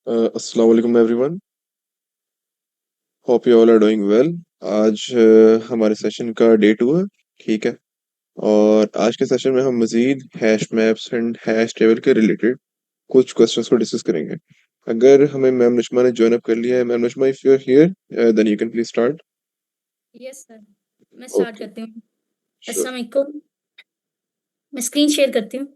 अस्सलाम वालेकुम everyone. Hope you all are doing well. आज हमारे सेशन का डे 2 है। ठीक है। और आज के सेशन में हम मजीद hash maps and hash table के रिलेटेड कुछ क्वेश्चंस को डिस्कस करेंगे। अगर हमें मैम नश्मा ने ज्वाइन अप कर लिया है, ma'am Nashma if you are here then you can please start. Yes sir, मैं स्टार्ट ओके, करती हूँ। श्योर। अस्सलाम वालेकुम। मैं स्क्रीन शेयर करती हूँ।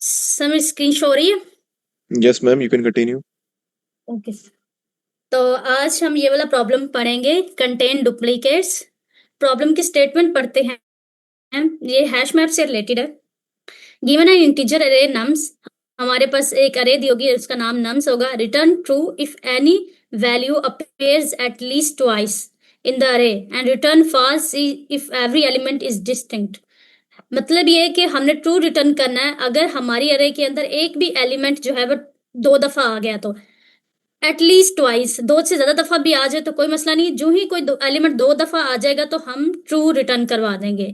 सर मेरी स्क्रीन शो हो रही है? Yes ma'am, you can continue. Okay sir. तो आज हम ये वाला प्रॉब्लम पढ़ेंगे, कंटेन डुप्लीकेट्स। प्रॉब्लम की स्टेटमेंट पढ़ते हैं। ये हैश मैप से रिलेटेड है। गिवन एन इंटीजर अरे नम्स, हमारे पास एक अरे दी होगी, उसका नाम नम्स होगा। Return true if any value appears at least twice in the array and return false if every element is distinct. मतलब ये है कि हमने ट्रू रिटर्न करना है अगर हमारी अरे के अंदर एक भी एलिमेंट जो है वो 2 दफा आ गया तो। एटलीस्ट ट्वाइस, 2 से ज्यादा दफा भी आ जाए तो कोई मसला नहीं, जो ही कोई एलिमेंट 2 दफा आ जाएगा तो हम ट्रू रिटर्न करवा देंगे।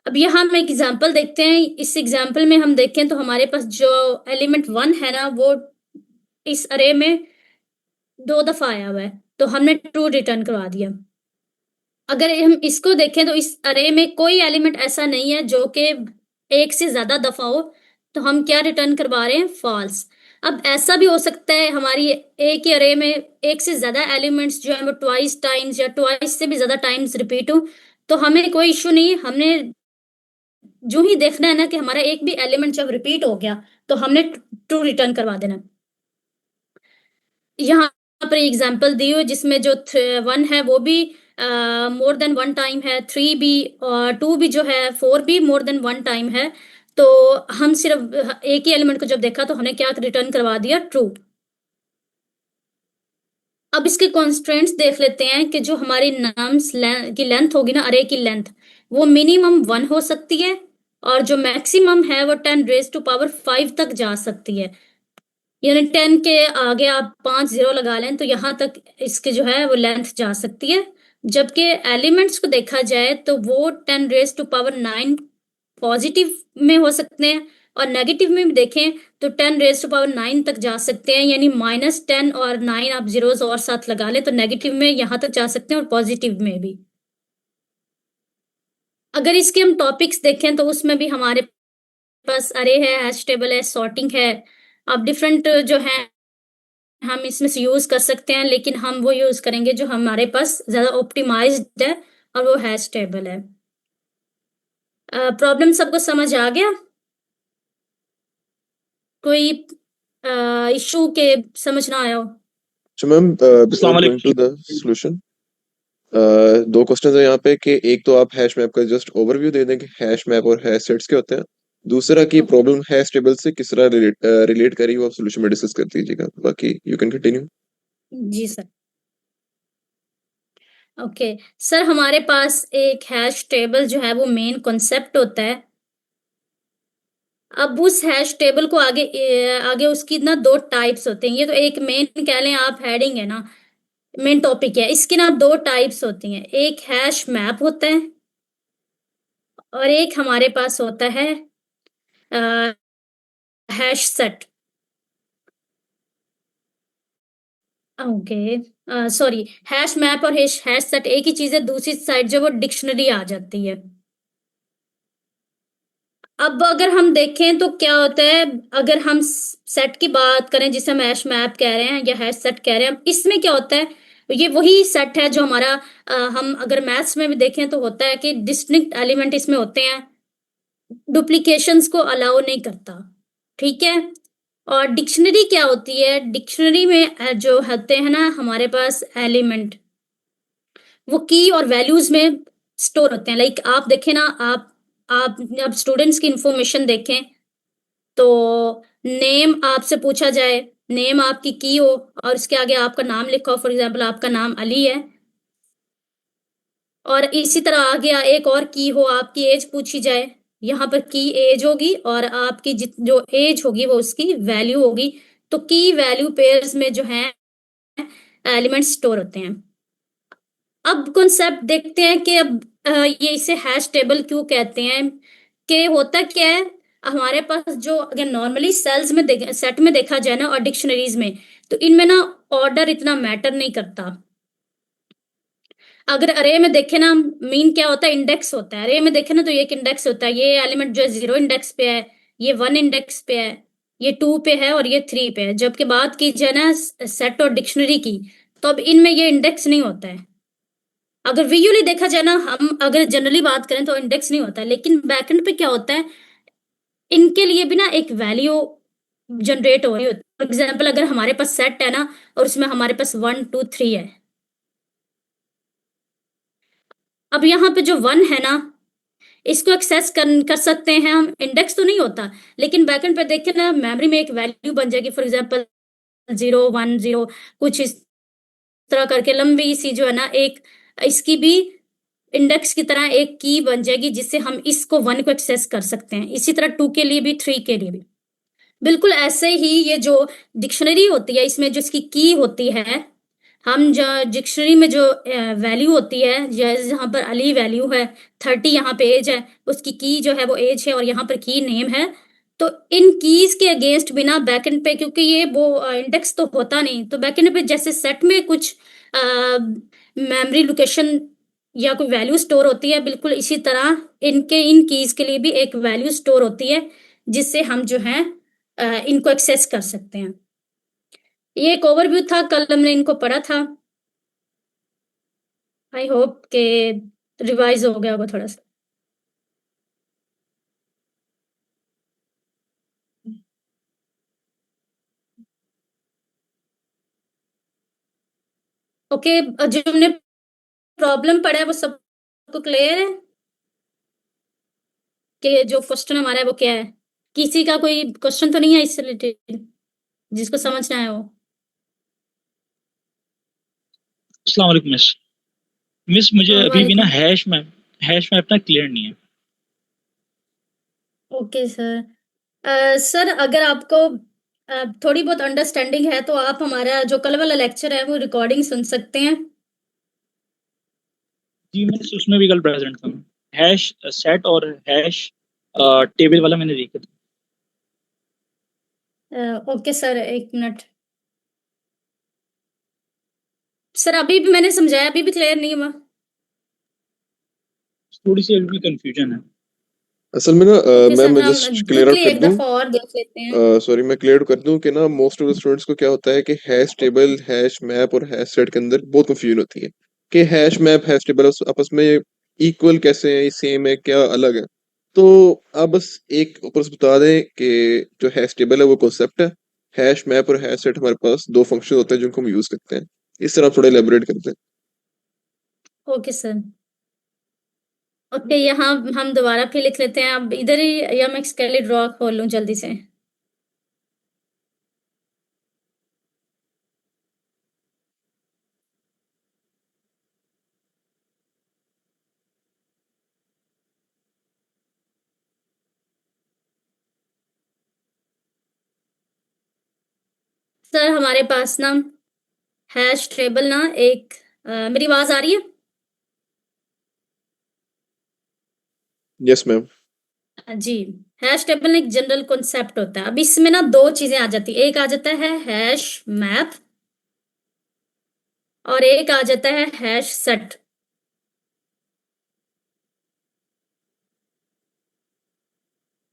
अब यहाँ हम एक एग्जांपल देखते हैं। इस एग्जांपल में हम देखें तो हमारे पास जो एलिमेंट 1 है ना, वो इस अरे में 2 दफा आया हुआ है, तो हमने ट्रू रिटर्न करवा दिया। अगर हम इसको देखें तो इस अरे में कोई एलिमेंट ऐसा नहीं है जो कि 1 से ज्यादा दफा हो, तो हम क्या रिटर्न करवा रहे हैं? फॉल्स। अब ऐसा भी हो सकता है हमारी एक ही अरे में 1 से ज्यादा एलिमेंट्स जो है वो ट्वाइस टाइम्स या ट्वाइस से भी ज्यादा टाइम्स रिपीट हो, तो हमें कोई इश्यू नहीं। हमने जो ही देखना है ना कि हमारा एक भी एलिमेंट जब रिपीट हो गया तो हमने ट्रू रिटर्न करवा देना। यहाँ पर एग्जांपल दी हुई जिसमें जो 1 है वो भी मोर देन 1 टाइम है, 3 भी, और 2 भी जो है, 4 भी मोर देन 1 टाइम है। तो हम सिर्फ एक ही एलिमेंट को जब देखा तो हमने क्या रिटर्न करवा दिया? ट्रू। अब इसके कॉन्स्ट्रेंट्स देख लेते हैं कि जो हमारी नम्स की लेंथ होगी ना, अरे की लेंथ, वो मिनिमम 1 हो सकती है और जो मैक्सिमम है वो 10⁻5 तक जा सकती है। यानी 10 के आगे आप 5 जीरो लगा लें तो यहाँ तक इसके जो है वो लेंथ जा सकती है। जबकि एलिमेंट्स को देखा जाए तो वो 10⁻9 पॉजिटिव में हो सकते हैं, और नेगेटिव में भी देखें तो 10⁻9 तक जा सकते हैं। यानी -10 और 9 आप जीरोस और साथ लगा लें तो नेगेटिव में यहाँ तक जा सकते हैं और पॉजिटिव में भी। अगर इसके हम टॉपिक्स देखें तो उसमें भी हमारे पास अरे है, हैश टेबल है, सॉर्टिंग है। अब डिफरेंट जो है हम इसमें से यूज कर सकते हैं, लेकिन हम वो यूज करेंगे जो हमारे पास ज्यादा ऑप्टिमाइज्ड है, और वो हैश टेबल है। प्रॉब्लम सबको समझ आ गया? कोई इशू के समझ ना आया हो? सो मैम, अस्सलाम बिफोर गोइंग टू वालेकुम। द सॉल्यूशन, दो क्वेश्चन है यहाँ पे कि एक तो आप हैश मैप का जस्ट ओवरव्यू दे दें कि हैश मैप और हैश सेट्स क्या होते हैं। दूसरा कि ओके। प्रॉब्लम हैश टेबल से किस तरह रिलेट करी वो आप सॉल्यूशन में डिस्कस कर दीजिएगा। बाकी यू कैन कंटिन्यू। जी सर। ओके सर, हमारे पास एक हैश टेबल जो है वो मेन कॉन्सेप्ट होता है। अब उस हैश टेबल को आगे आगे उसकी ना 2 टाइप्स होते हैं। ये तो एक मेन कह लें आप, हेडिंग है ना, मेन टॉपिक है। इसकी ना 2 टाइप्स होती हैं। एक हैश मैप होता है और एक हमारे पास होता है hash set. Okay, sorry, hash map और हैश हैश सेट एक ही चीज है, दूसरी साइड जो वो डिक्शनरी आ जाती है। अब अगर हम देखें तो क्या होता है, अगर हम सेट की बात करें जिसे हम हैश मैप कह रहे हैं या हैश सेट कह रहे हैं, इसमें क्या होता है? ये वही सेट है जो हमारा हम अगर मैथ्स में भी देखें तो होता है कि डिस्टिंक्ट एलिमेंट इसमें होते हैं, डुप्लीकेशंस को अलाउ नहीं करता। ठीक है। और डिक्शनरी क्या होती है? डिक्शनरी में जो होते हैं ना हमारे पास एलिमेंट, वो की और वैल्यूज में स्टोर होते हैं। लाइक आप देखें ना, आप अब स्टूडेंट्स की इंफॉर्मेशन देखें तो नेम आपसे पूछा जाए, नेम आपकी की हो और उसके आगे आपका नाम लिखा हो, फॉर एग्जांपल आपका नाम अली है, और इसी तरह आगे एक और की हो, आपकी एज पूछी जाए, यहाँ पर की एज होगी और आपकी जो एज होगी वो उसकी वैल्यू होगी। तो की वैल्यू पेयर्स में जो है एलिमेंट स्टोर होते हैं। अब कॉन्सेप्ट देखते हैं कि अब ये इसे हैश टेबल क्यों कहते हैं, कि होता क्या है हमारे पास जो अगर नॉर्मली सेल्स में सेट में देखा जाए ना और डिक्शनरीज में, तो इनमें ना ऑर्डर इतना मैटर नहीं करता। अगर अरे में देखे ना, मीन क्या होता है, इंडेक्स होता है। अरे में देखे ना तो ये एक इंडेक्स होता है, ये एलिमेंट जो है 0 इंडेक्स पे है, ये 1 इंडेक्स पे है, ये 2 पे है और ये 3 पे है। जबकि बात की जाए ना सेट और डिक्शनरी की, तो अब इनमें ये इंडेक्स नहीं होता है। अगर विजुअली देखा जाए ना, हम अगर जनरली बात करें तो इंडेक्स नहीं होता है, लेकिन बैकएंड पे क्या होता है, इनके लिए भी ना एक वैल्यू जनरेट हो रही होती है। फॉर एग्जाम्पल अगर हमारे पास सेट है ना और उसमें हमारे पास 1 2 3 है, अब यहाँ पे जो 1 है ना, इसको एक्सेस कर सकते हैं हम, इंडेक्स तो नहीं होता, लेकिन बैकएंड पे देखें ना मेमोरी में एक वैल्यू बन जाएगी। फॉर एग्जाम्पल 0 1 0 कुछ इस तरह करके लंबी सी जो है ना, एक इसकी भी इंडेक्स की तरह एक की बन जाएगी, जिससे हम इसको 1 को एक्सेस कर सकते हैं। इसी तरह 2 के लिए भी, 3 के लिए भी बिल्कुल ऐसे ही। ये जो डिक्शनरी होती है, इसमें जो इसकी की होती है, हम जो डिक्शनरी में जो वैल्यू होती है, जैसे यहाँ पर अली वैल्यू है, 30 यहाँ पे एज है, उसकी की जो है वो एज है और यहाँ पर की नेम है। तो इन कीज के अगेंस्ट बिना बैकएंड पे, क्योंकि ये वो इंडेक्स तो होता नहीं, तो बैकएंड पे जैसे सेट में कुछ मेमोरी लोकेशन या कोई वैल्यू स्टोर होती है, बिल्कुल इसी तरह इनके इन कीज के लिए भी एक वैल्यू स्टोर होती है, जिससे हम जो है इनको एक्सेस कर सकते हैं। ये एक ओवरव्यू था, कल हमने इनको पढ़ा था। आई होप के रिवाइज हो गया होगा थोड़ा सा। ओके, जो हमने प्रॉब्लम पढ़ा है वो सबको क्लियर है कि जो क्वेश्चन हमारा है वो क्या है? किसी का कोई क्वेश्चन तो नहीं है इससे रिलेटेड जिसको समझना है वो? अस्सलाम वालेकुम मिस। मिस मुझे अभी भी ना वालेकुम। हैश मैप ना क्लियर नहीं है। Okay sir. सर अगर आपको थोड़ी बहुत अंडरस्टैंडिंग है तो आप हमारा जो कल वाला लेक्चर है वो रिकॉर्डिंग सुन सकते हैं। जी मिस, उसमें भी कल प्रेजेंट था। हैश सेट और हैश टेबल वाला मैंने देखा था। ओके सर, एक मिनट। सर अभी भी मैंने समझाया, अभी भी क्लियर नहीं हुआ? थोड़ी सी अभी भी कंफ्यूजन है। असल में ना ओके मैम सर, मैं हम जस्ट क्लियर आउट क्विकली कर एक दूं। दफा और देख लेते हैं। सॉरी, मैं क्लियर कर दूं कि ना मोस्ट ऑफ द स्टूडेंट्स को क्या होता है कि हैश टेबल, हैश मैप और हैश सेट के अंदर बहुत कंफ्यूजन होती है कि हैश मैप, हैश टेबल आपस में इक्वल कैसे हैं, सेम है क्या, अलग है। तो आप बस एक ऊपर से बता दें कि जो हैश टेबल है वो कॉन्सेप्ट है, हैश मैप और हैश सेट हमारे पास दो फंक्शन होते हैं जिनको हम यूज करते हैं। इस तरह आप थोड़ा एलेबोरेट करते हैं। Okay sir. ओके, यहाँ हम दोबारा फिर लिख लेते हैं। अब इधर ही, या मैं स्केली ड्रॉ खोल लूँ जल्दी से? सर हमारे पास ना हैश टेबल ना एक मेरी आवाज आ रही है? Yes ma'am. जी। हैश टेबल एक जनरल कॉन्सेप्ट होता है। अब इसमें ना दो चीजें आ जाती है, एक आ जाता है हैश मैप और एक आ जाता है हैश सेट।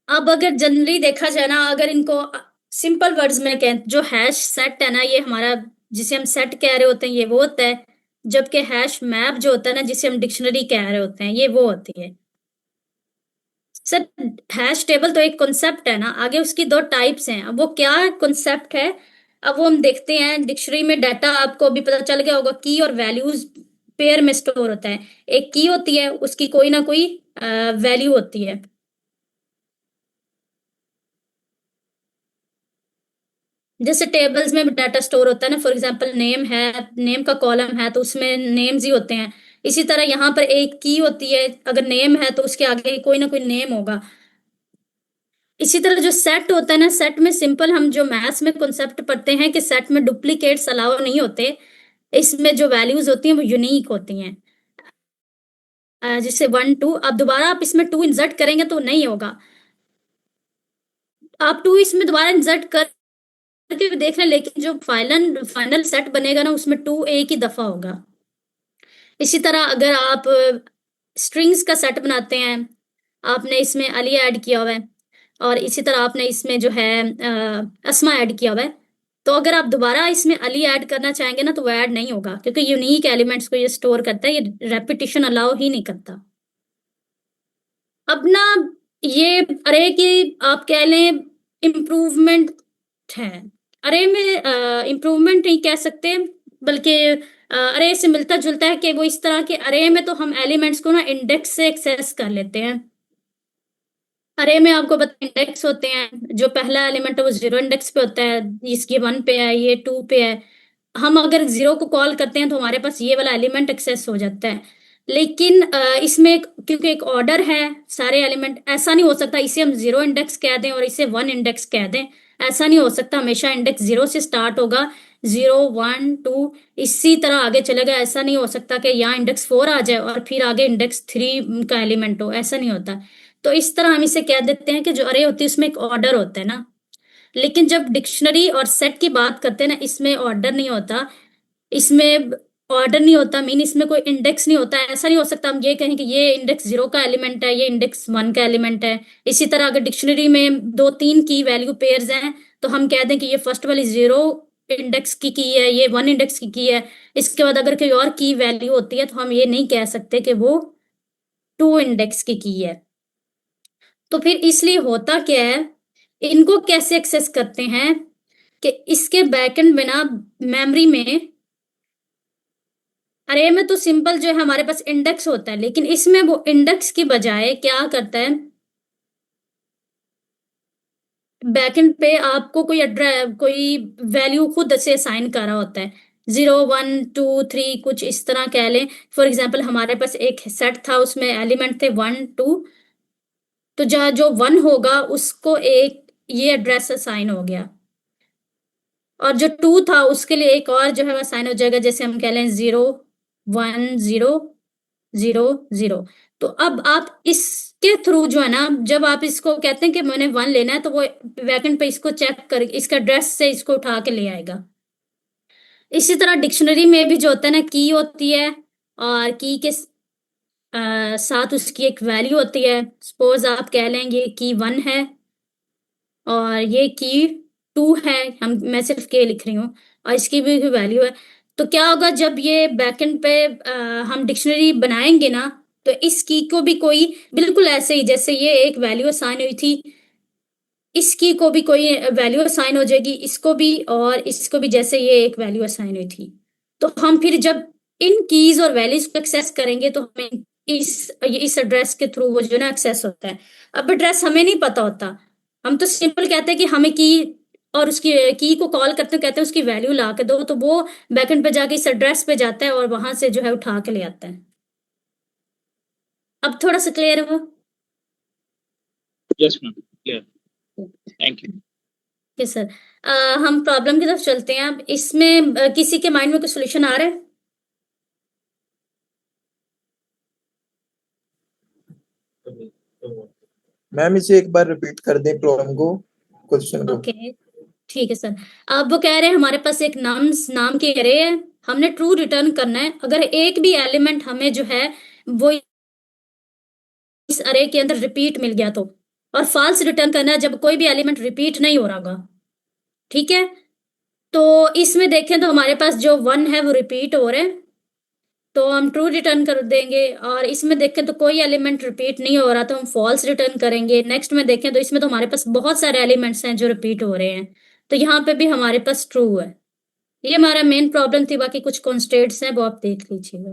अब अगर जनरली देखा जाए ना, अगर इनको सिंपल वर्ड्स में कहें, जो हैश सेट है ना, ये हमारा जिसे हम सेट कह रहे होते हैं, ये वो होता है। जबकि हैश मैप जो होता है ना, जिसे हम डिक्शनरी कह रहे होते हैं, ये वो होती है। सर हैश टेबल तो एक कॉन्सेप्ट है ना, आगे उसकी दो टाइप्स हैं। अब वो क्या कॉन्सेप्ट है, अब वो हम देखते हैं। डिक्शनरी में डाटा आपको अभी पता चल गया होगा, की और वैल्यूज पेयर में स्टोर होता है। एक की होती है, उसकी कोई ना कोई वैल्यू होती है। जैसे टेबल्स में डाटा स्टोर होता है ना, फॉर एग्जांपल नेम है, नेम का कॉलम है तो उसमें नेम्स ही होते हैं। इसी तरह यहाँ पर एक की होती है, अगर नेम है तो उसके आगे कोई ना कोई नेम होगा। इसी तरह जो सेट होता है ना, सेट में सिंपल हम जो मैथ्स में कॉन्सेप्ट पढ़ते हैं कि सेट में डुप्लीकेट्स अलाउ नहीं होते। इसमें जो वैल्यूज होती हैं वो यूनिक होती हैं। जैसे 1 2, अब दोबारा आप इसमें 2 इंसर्ट करेंगे तो नहीं होगा। आप 2 इसमें दोबारा इंसर्ट करके भी देख लें, लेकिन जो फाइनल सेट बनेगा ना उसमें 2 एक ही दफा होगा। इसी तरह अगर आप स्ट्रिंग्स का सेट बनाते हैं, आपने इसमें अली ऐड किया हुआ है और इसी तरह आपने इसमें जो है अस्मा ऐड किया हुआ है, तो अगर आप दोबारा इसमें अली ऐड करना चाहेंगे ना तो वो ऐड नहीं होगा, क्योंकि यूनिक एलिमेंट्स को ये स्टोर करता है, ये रेपिटेशन अलाउ ही नहीं करता। अब ना ये अरे की आप कह लें इम्प्रूवमेंट है। अरे में इम्प्रूवमेंट नहीं कह सकते, बल्कि अरे से मिलता जुलता है कि वो इस तरह के अरे में तो हम एलिमेंट्स को ना इंडेक्स से एक्सेस कर लेते हैं। अरे में आपको पता इंडेक्स होते हैं, जो पहला एलिमेंट है वो 0 इंडेक्स पे होता है, इसकी 1 पे है, ये 2 पे है। हम अगर 0 को कॉल करते हैं तो हमारे पास ये वाला एलिमेंट एक्सेस हो जाता है। लेकिन इसमें क्योंकि एक ऑर्डर है सारे एलिमेंट, ऐसा नहीं हो सकता इसे हम 0 इंडेक्स कह दें और इसे 1 इंडेक्स कह दें, ऐसा नहीं हो सकता। हमेशा इंडेक्स 0 से स्टार्ट होगा, 0 1 2 इसी तरह आगे चलेगा। ऐसा नहीं हो सकता कि यहाँ इंडेक्स 4 आ जाए और फिर आगे इंडेक्स 3 का एलिमेंट हो, ऐसा नहीं होता। तो इस तरह हम इसे कह देते हैं कि जो अरे होती है उसमें एक ऑर्डर होता है ना। लेकिन जब डिक्शनरी और सेट की बात करते हैं ना, इसमें ऑर्डर नहीं होता। इसमें ऑर्डर नहीं होता मीन इसमें कोई इंडेक्स नहीं होता है। ऐसा नहीं हो सकता हम ये कहें कि ये इंडेक्स 0 का एलिमेंट है, ये इंडेक्स 1 का एलिमेंट है। इसी तरह अगर डिक्शनरी में 2-3 की वैल्यू पेयर्स हैं तो हम कह दें कि ये फर्स्ट वाली 0 इंडेक्स की है, ये 1 इंडेक्स की है। इसके बाद अगर कोई और की वैल्यू होती है तो हम ये नहीं कह सकते कि वो 2 इंडेक्स की है। तो फिर इसलिए होता क्या है, इनको कैसे एक्सेस करते हैं कि इसके बैकएंड में ना मेमोरी में अरे में तो सिंपल जो है हमारे पास इंडेक्स होता है, लेकिन इसमें वो इंडेक्स की बजाय क्या करता है, बैकएंड पे आपको कोई एड्रेस कोई वैल्यू खुद से असाइन कर रहा होता है। 0 1 2 3 कुछ इस तरह कह लें। फॉर एग्जाम्पल हमारे पास एक सेट था, उसमें एलिमेंट थे 1 2, तो जहाँ जो 1 होगा उसको एक ये एड्रेस असाइन हो गया, और जो 2 था उसके लिए एक और जो है असाइन हो जाएगा, जैसे हम कह लें 0 1 0 0 0। तो अब आप इसके थ्रू जो है ना, जब आप इसको कहते हैं कि मैंने 1 लेना है, तो वो वैकेंट पे इसको चेक कर इसका एड्रेस से इसको उठा के ले आएगा। इसी तरह डिक्शनरी में भी जो होता है ना, की होती है और की के साथ उसकी एक वैल्यू होती है। सपोज आप कह लेंगे की 1 है और ये की 2 है, मैं सिर्फ के लिख रही हूँ और इसकी भी वैल्यू है। तो क्या होगा जब ये बैकएंड पे हम डिक्शनरी बनाएंगे ना, तो इस की को भी कोई बिल्कुल ऐसे ही जैसे ये एक वैल्यू असाइन हुई थी, इस की को भी कोई वैल्यू असाइन हो जाएगी, इसको भी और इसको भी जैसे ये एक वैल्यू असाइन हुई थी। तो हम फिर जब इन कीज और वैल्यूज को एक्सेस करेंगे तो हमें इस एड्रेस के थ्रू वो जो ना एक्सेस होता है। अब एड्रेस हमें नहीं पता होता, हम तो सिंपल कहते हैं कि हमें की और उसकी की को कॉल करते कहते हैं उसकी वैल्यू ला के दो, तो वो बैकएंड पे जाके इस एड्रेस पे जाता है और वहां से जो है उठा के ले आता है। अब थोड़ा सा क्लियर है वो? Yes ma'am, clear, thank you. Yes sir. हम प्रॉब्लम की तरफ चलते हैं। अब इसमें किसी के माइंड में कोई सोल्यूशन आ रहा है? मैम इसे एक बार रिपीट कर दें प्रॉब्लम को, क्वेश्चन को। ओके ठीक है सर। अब वो कह रहे हैं हमारे पास एक नाम की एरे है, हमने ट्रू रिटर्न करना है अगर एक भी एलिमेंट हमें जो है वो इस अरे के अंदर रिपीट मिल गया तो, और फॉल्स रिटर्न करना है जब कोई भी एलिमेंट रिपीट नहीं हो रहा होगा। ठीक है, तो इसमें देखें तो हमारे पास जो 1 है वो रिपीट हो रहे हैं, तो हम ट्रू रिटर्न कर देंगे। और इसमें देखें तो कोई एलिमेंट रिपीट नहीं हो रहा तो हम फॉल्स रिटर्न करेंगे। नेक्स्ट में देखें तो इसमें तो हमारे पास बहुत सारे एलिमेंट्स हैं जो रिपीट हो रहे हैं, तो यहाँ पे भी हमारे पास ट्रू है। ये हमारा मेन प्रॉब्लम थी, बाकी कुछ कॉन्स्टेंट्स हैं वो आप देख लीजिएगा।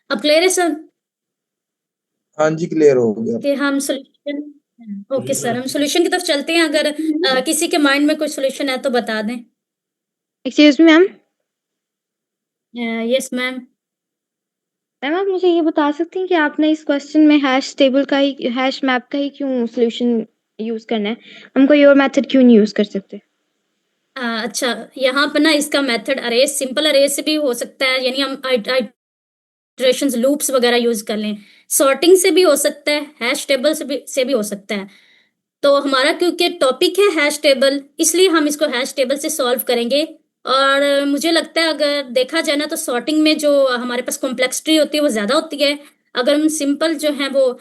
अब क्लियर है सर हाँ जी क्लियर हो गया। कि हम सोल्यूशन? ओके सर, हम सोल्यूशन की तरफ चलते हैं। अगर किसी के माइंड में कोई सोल्यूशन है तो बता दें। Excuse me ma'am. Yes ma'am. Ma'am आप मुझे ये बता सकती हैं कि आपने इस क्वेश्चन में हैश टेबल का ही हैश मैप का ही क्यों सोल्यूशन यूज करना है, हम कोई और मेथड क्यों नहीं यूज कर सकते? अच्छा, यहाँ पर ना इसका मेथड अरे सिंपल अरे से भी हो सकता है, यानी हम इटरेशंस लूप्स वगैरह यूज कर लें। सॉर्टिंग से भी हो सकता है, हैश टेबल से भी हो सकता है। तो हमारा क्योंकि टॉपिक है हैश टेबल, इसलिए हम इसको हैश टेबल से सॉल्व करेंगे। और मुझे लगता है अगर देखा जाए ना तो सॉर्टिंग में जो हमारे पास कॉम्प्लेक्सिटी होती है वो ज्यादा होती है। अगर हम सिंपल जो है वो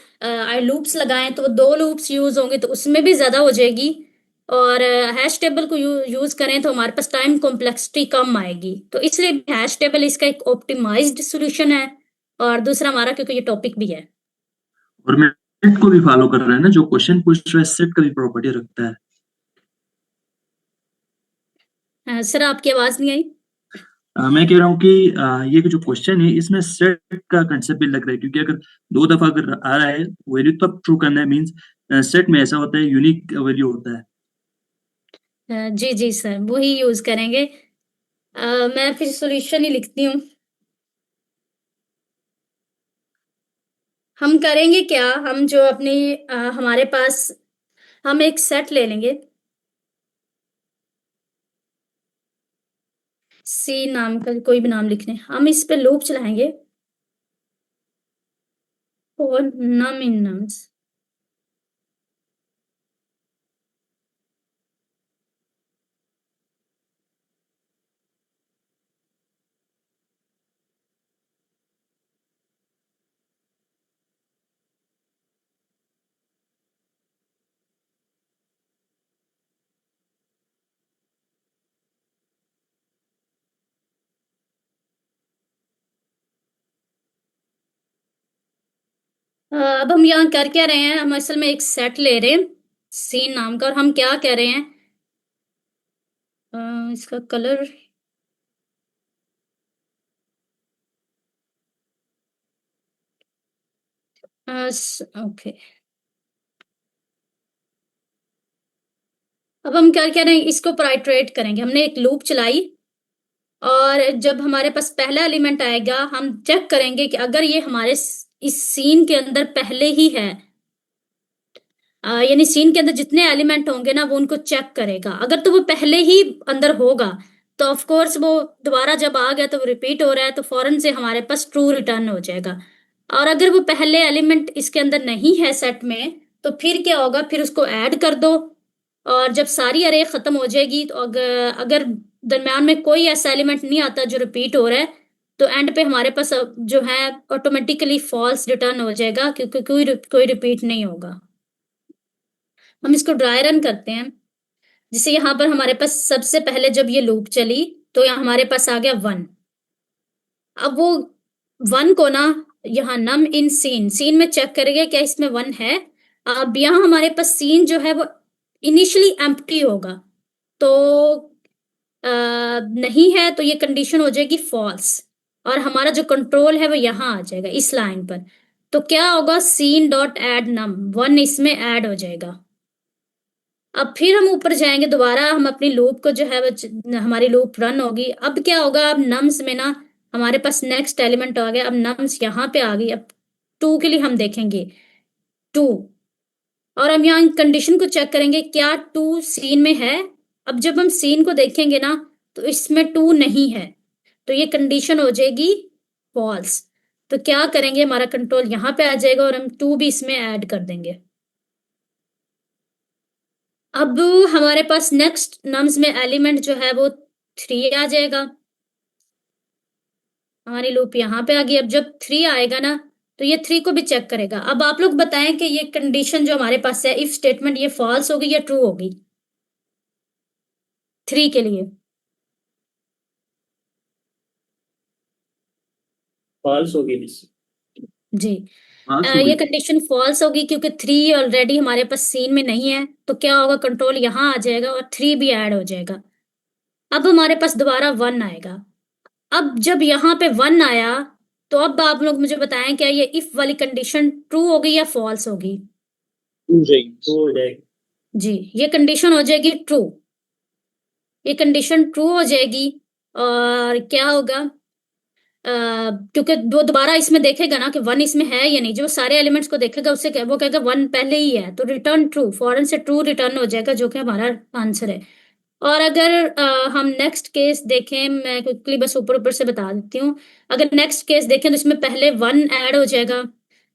लूप्स लगाएं तो वो 2 लूप्स यूज होंगे तो उसमें भी ज्यादा हो जाएगी। और हैश टेबल को यूज करें तो हमारे पास टाइम कॉम्प्लेक्सिटी कम आएगी। तो इसलिए हैश टेबल इसका एक ऑप्टिमाइज्ड सॉल्यूशन है। और दूसरा हमारा क्योंकि ये टॉपिक भी है। और मैं सेट को भी फॉलो कर रहा है ना, जो क्वेश्चन पूछ रहा है सेट का भी प्रॉपर्टी रखता है। सर आपकी आवाज नहीं आई। मैं कह रहा हूँ कि ये जो क्वेश्चन है इसमें सेट का कंसेप्ट भी लग रहा है, क्योंकि अगर 2 दफा अगर आ रहा है वैल्यू तब ट्रू करना है, मींस सेट में ऐसा होता है यूनिक वैल्यू होता है। जी जी सर वही यूज करेंगे। मैं फिर सॉल्यूशन ही लिखती हूँ। हम करेंगे क्या, हम जो अपनी हमारे पास हम एक सेट ले लेंगे, सी नाम का कोई भी नाम लिख लें। हम इस पे लूप चलाएंगे और नम इन नम्स। अब हम यहाँ कर क्या रहे हैं, हम असल में एक सेट ले रहे हैं सी नाम का, और हम क्या कह रहे हैं, इसका कलर ओके। अब हम क्या कह रहे हैं, इसको प्राइट्रेट करेंगे। हमने एक लूप चलाई और जब हमारे पास पहला एलिमेंट आएगा हम चेक करेंगे कि अगर ये हमारे इस सीन के अंदर पहले ही है, यानी सीन के अंदर जितने एलिमेंट होंगे ना वो उनको चेक करेगा। अगर तो वो पहले ही अंदर होगा तो ऑफ कोर्स वो दोबारा जब आ गया तो वो रिपीट हो रहा है तो फौरन से हमारे पास ट्रू रिटर्न हो जाएगा। और अगर वो पहले एलिमेंट इसके अंदर नहीं है सेट में तो फिर क्या होगा, फिर उसको ऐड कर दो और जब सारी अरे खत्म हो जाएगी तो अगर दरम्यान में कोई ऐसा एलिमेंट नहीं आता जो रिपीट हो रहा है तो एंड पे हमारे पास जो है ऑटोमेटिकली फॉल्स रिटर्न हो जाएगा क्योंकि कोई रिपीट नहीं होगा। हम इसको ड्राई रन करते हैं। जिसे यहाँ पर हमारे पास सबसे पहले जब ये लूप चली तो यहाँ हमारे पास आ गया 1। अब वो 1 को ना यहाँ नम इन सीन में चेक करेंगे क्या इसमें 1 है। अब यहाँ हमारे पास सीन जो है वो इनिशियली एम्प्टी होगा, तो नहीं है तो ये कंडीशन हो जाएगी फॉल्स और हमारा जो कंट्रोल है वो यहाँ आ जाएगा इस लाइन पर। तो क्या होगा, सीन डॉट एड नम 1 इसमें ऐड हो जाएगा। अब फिर हम ऊपर जाएंगे दोबारा, हम अपनी लूप को जो है वो हमारी लूप रन होगी। अब क्या होगा, अब नम्स में ना हमारे पास नेक्स्ट एलिमेंट आ गया। अब नम्स यहाँ पे आ गई। अब 2 के लिए हम देखेंगे 2 और हम यहाँ कंडीशन को चेक करेंगे क्या 2 सीन में है। अब जब हम सीन को देखेंगे ना तो इसमें 2 नहीं है तो ये कंडीशन हो जाएगी फॉल्स। तो क्या करेंगे, हमारा कंट्रोल यहाँ पे आ जाएगा और हम 2 भी इसमें ऐड कर देंगे। अब हमारे पास नेक्स्ट नम्स में एलिमेंट जो है वो 3 आ जाएगा। हमारी लूप यहाँ पे आ गई। अब जब 3 आएगा ना तो ये 3 को भी चेक करेगा। अब आप लोग बताएं कि ये कंडीशन जो हमारे पास है इफ स्टेटमेंट, ये फॉल्स होगी या ट्रू होगी 3 के लिए? फॉल्स होगी जी हाँ, ये कंडीशन फॉल्स होगी क्योंकि 3 ऑलरेडी हमारे पास सीन में नहीं है। तो क्या होगा, कंट्रोल यहाँ आ जाएगा और 3 भी ऐड हो जाएगा। अब हमारे पास दोबारा 1 आएगा। अब जब यहाँ पे 1 आया तो अब आप लोग मुझे बताएं क्या ये इफ वाली कंडीशन ट्रू होगी या फॉल्स होगी? हो जाएगी। जी ये कंडीशन हो जाएगी ट्रू। ये कंडीशन ट्रू हो जाएगी और क्या होगा, क्योंकि वो दोबारा इसमें देखेगा ना कि 1 इसमें है या नहीं। जो सारे एलिमेंट्स को देखेगा उससे वो कहेगा 1 पहले ही है तो रिटर्न ट्रू, फौरन से ट्रू रिटर्न हो जाएगा जो कि हमारा आंसर है। और अगर हम नेक्स्ट केस देखें, मैं क्विकली बस ऊपर ऊपर से बता देती हूँ। अगर नेक्स्ट केस देखें तो इसमें पहले 1 ऐड हो जाएगा,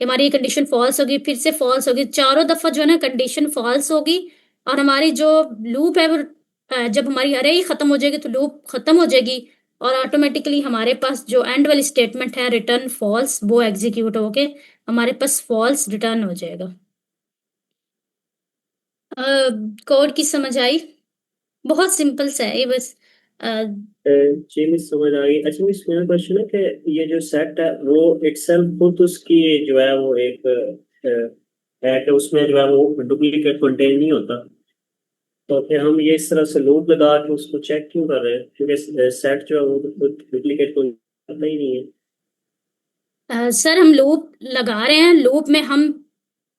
हमारी कंडीशन फॉल्स होगी, फिर से फॉल्स होगी, चारों दफा जो है ना कंडीशन फॉल्स होगी। और हमारी जो लूप है वो जब हमारी अरे ही खत्म हो जाएगी तो लूप खत्म हो जाएगी, और ऑटोमेटिकली हमारे पास जो एंड वाली स्टेटमेंट है रिटर्न फॉल्स, वो एग्जीक्यूट होके हमारे पास फॉल्स रिटर्न हो जाएगा। कोड की समझ आई? बहुत सिंपल सा है ये, बस जी मिस समझ आ गई। अच्छा मिस, मेरा क्वेश्चन है कि ये जो सेट है वो इटसेल्फ खुद उसकी जो है वो एक है कि उसमें जो है वो डुप्लीकेट कंटेन नहीं होता, तो फिर हम ये इस तरह से लूप लगा के उसको चेक क्यों कर रहे हैं? क्योंकि सेट जो है वो डुप्लीकेट कोई करता ही नहीं है। सर हम लूप लगा रहे हैं, लूप में हम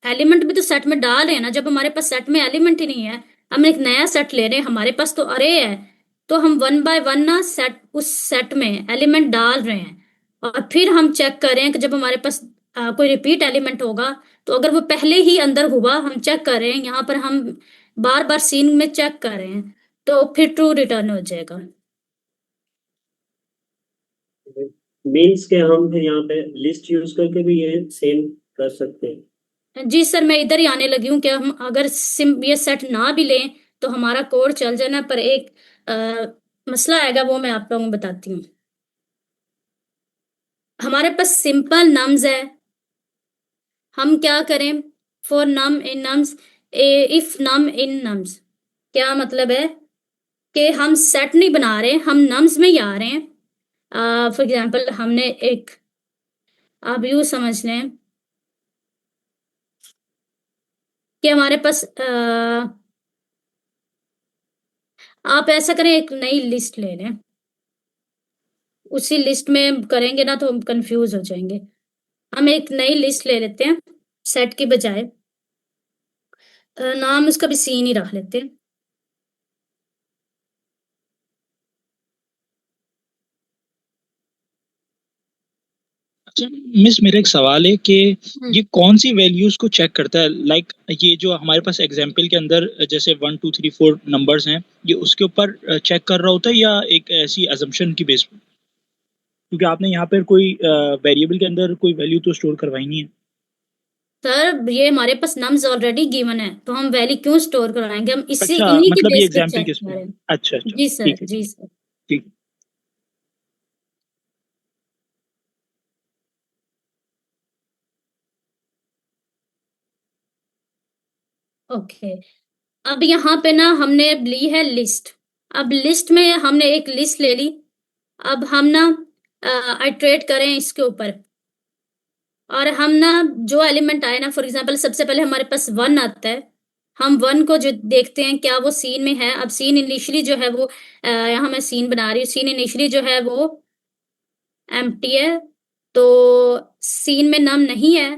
एलिमेंट भी तो सेट में डाल रहे हैं ना। जब हमारे पास सेट में एलिमेंट ही नहीं है, हम एक नया सेट ले रहे हैं, हमारे पास तो अरे है, तो हम 1 बाय 1 ना सेट, उस सेट में एलिमेंट डाल रहे हैं, और फिर हम चेक कर रहे हैं कि जब हमारे पास कोई रिपीट एलिमेंट होगा तो अगर वो पहले ही अंदर हुआ, हम चेक कर रहे हैं, यहाँ पर हम बार बार सीन में चेक कर रहे हैं, तो फिर ट्रू रिटर्न हो जाएगा। मीन्स के हम फिर यहाँ पे लिस्ट यूज करके भी ये सेम कर सकते हैं। जी सर, मैं इधर ही आने लगी हूँ कि हम अगर ये सेट ना भी लें तो हमारा कोड चल जाना, पर एक मसला आएगा, वो मैं आप लोगों को बताती हूँ। हमारे पास सिंपल नम्स है, हम क्या करें? For num in nums, if num in nums, क्या मतलब है कि हम सेट नहीं बना रहे, हम नम्स में ही आ रहे हैं। फॉर एग्जाम्पल हमने एक, आप यूँ समझ लें कि हमारे पास आप ऐसा करें, एक नई लिस्ट ले लें, उसी लिस्ट में करेंगे ना तो हम कंफ्यूज हो जाएंगे। हम एक नई लिस्ट ले लेते हैं सेट की बजाय, नाम उसका भी सीन ही रख लेते हैं। अच्छा मिस, मेरा एक सवाल है कि ये कौन सी वैल्यूज को चेक करता है? लाइक ये जो हमारे पास एग्जाम्पल के अंदर जैसे 1 2 3 4 नंबर्स हैं, ये उसके ऊपर चेक कर रहा होता है या एक ऐसी अजम्पशन की बेस पर? क्योंकि आपने यहाँ पर कोई वेरिएबल के अंदर कोई वैल्यू तो स्टोर करवाई नहीं है। सर ये हमारे पास नम्स ऑलरेडी गिवन है, तो हम वैल्यू क्यों स्टोर कराएंगे? हम इसी अच्छा, इन्हीं की मतलब ये बेस पे एग्जाम्पल चेक किस कर पे? रहे हैं। अच्छा अच्छा, जी सर, ठीक है जी सर। ठीक है। ओके, अब यहाँ पे ना हमने ली है लिस्ट। अब लिस्ट में हमने एक लिस्ट ले ली, अब हम ना आइट्रेट करें इसके ऊपर, और हम ना जो एलिमेंट आए ना, फॉर एग्जांपल सबसे पहले हमारे पास 1 आता है, हम 1 को जो देखते हैं क्या वो सीन में है। अब सीन इनिशियली जो है वो यहाँ मैं सीन बना रही हूँ, सीन इनिशियली जो है वो एम्प्टी है, तो सीन में नम नहीं है,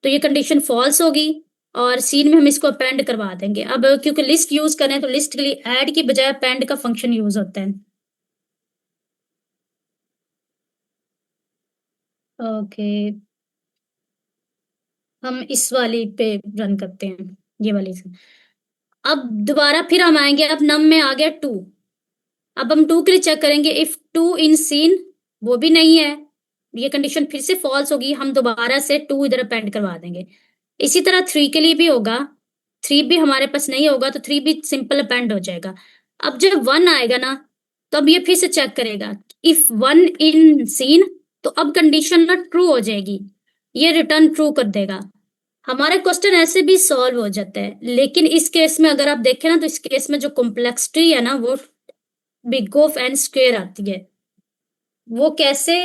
तो ये कंडीशन फॉल्स होगी, और सीन में हम इसको अपेंड करवा देंगे। अब क्योंकि लिस्ट यूज कर रहे हैं तो लिस्ट के लिए ऐड की बजाय अपेंड का फंक्शन यूज होता है। ओके, हम इस वाली पे रन करते हैं, ये वाली से। अब दोबारा फिर हम आएंगे, अब नम में आ गया 2, अब हम 2 के लिए चेक करेंगे, इफ 2 इन सीन, वो भी नहीं है, ये कंडीशन फिर से फॉल्स होगी, हम दोबारा से 2 इधर अपेंड करवा देंगे। इसी तरह 3 के लिए भी होगा, 3 भी हमारे पास नहीं होगा तो 3 भी सिंपल अपेंड हो जाएगा। अब जब 1 आएगा ना, तो अब ये फिर से चेक करेगा, इफ 1 इन सीन, तो अब कंडीशन ना ट्रू हो जाएगी, ये रिटर्न ट्रू कर देगा। हमारा क्वेश्चन ऐसे भी सॉल्व हो जाता है, लेकिन इस केस में अगर आप देखें ना, तो इस केस में जो कॉम्प्लेक्सिटी है ना वो बिग ऑफ एन स्क्वायर आती है। वो कैसे?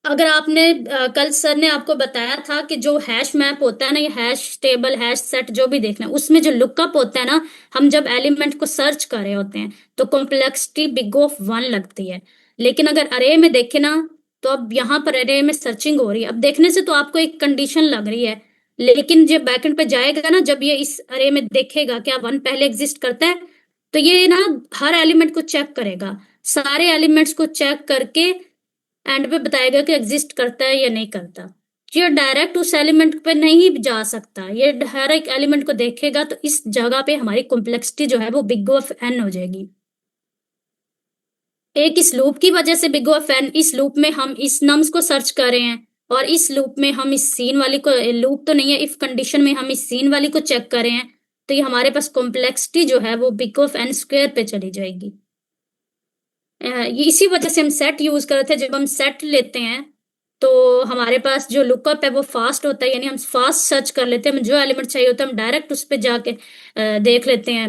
अगर आपने कल सर ने आपको बताया था कि जो हैश मैप होता है ना, ये हैश टेबल, हैश सेट जो भी देखना है, उसमें जो लुकअप होता है ना, हम जब एलिमेंट को सर्च कर रहे होते हैं तो कॉम्प्लेक्सिटी बिग ऑफ 1 लगती है। लेकिन अगर अरे में देखे ना, तो अब यहाँ पर अरे में सर्चिंग हो रही है, अब देखने से तो आपको एक कंडीशन लग रही है, लेकिन जब बैकएंड पे जाएगा ना, जब ये इस अरे में देखेगा क्या 1 पहले एग्जिस्ट करता है, तो ये ना हर एलिमेंट को चेक करेगा, सारे एलिमेंट्स को चेक करके एंड पे बताएगा कि एग्जिस्ट करता है या नहीं करता। ये डायरेक्ट उस एलिमेंट पे नहीं जा सकता, ये हर एक एलिमेंट को देखेगा, तो इस जगह पे हमारी कॉम्प्लेक्सिटी जो है वो बिग ऑफ एन हो जाएगी। एक इस लूप की वजह से बिग ऑफ एन, इस लूप में हम इस नम्स को सर्च कर रहे हैं, और इस लूप में हम इस सीन वाली को, लूप तो नहीं है, इफ कंडीशन में हम इस सीन वाली को चेक कर रहे हैं, तो ये हमारे पास कॉम्प्लेक्सिटी जो है वो बिग ऑफ एन स्क्वायर पे चली जाएगी। ये इसी वजह से हम सेट यूज करते हैं। जब हम सेट लेते हैं तो हमारे पास जो लुकअप है वो फास्ट होता है, यानी हम फास्ट सर्च कर लेते हैं, हमें जो एलिमेंट चाहिए होता है हम डायरेक्ट उस पर जाके देख लेते हैं।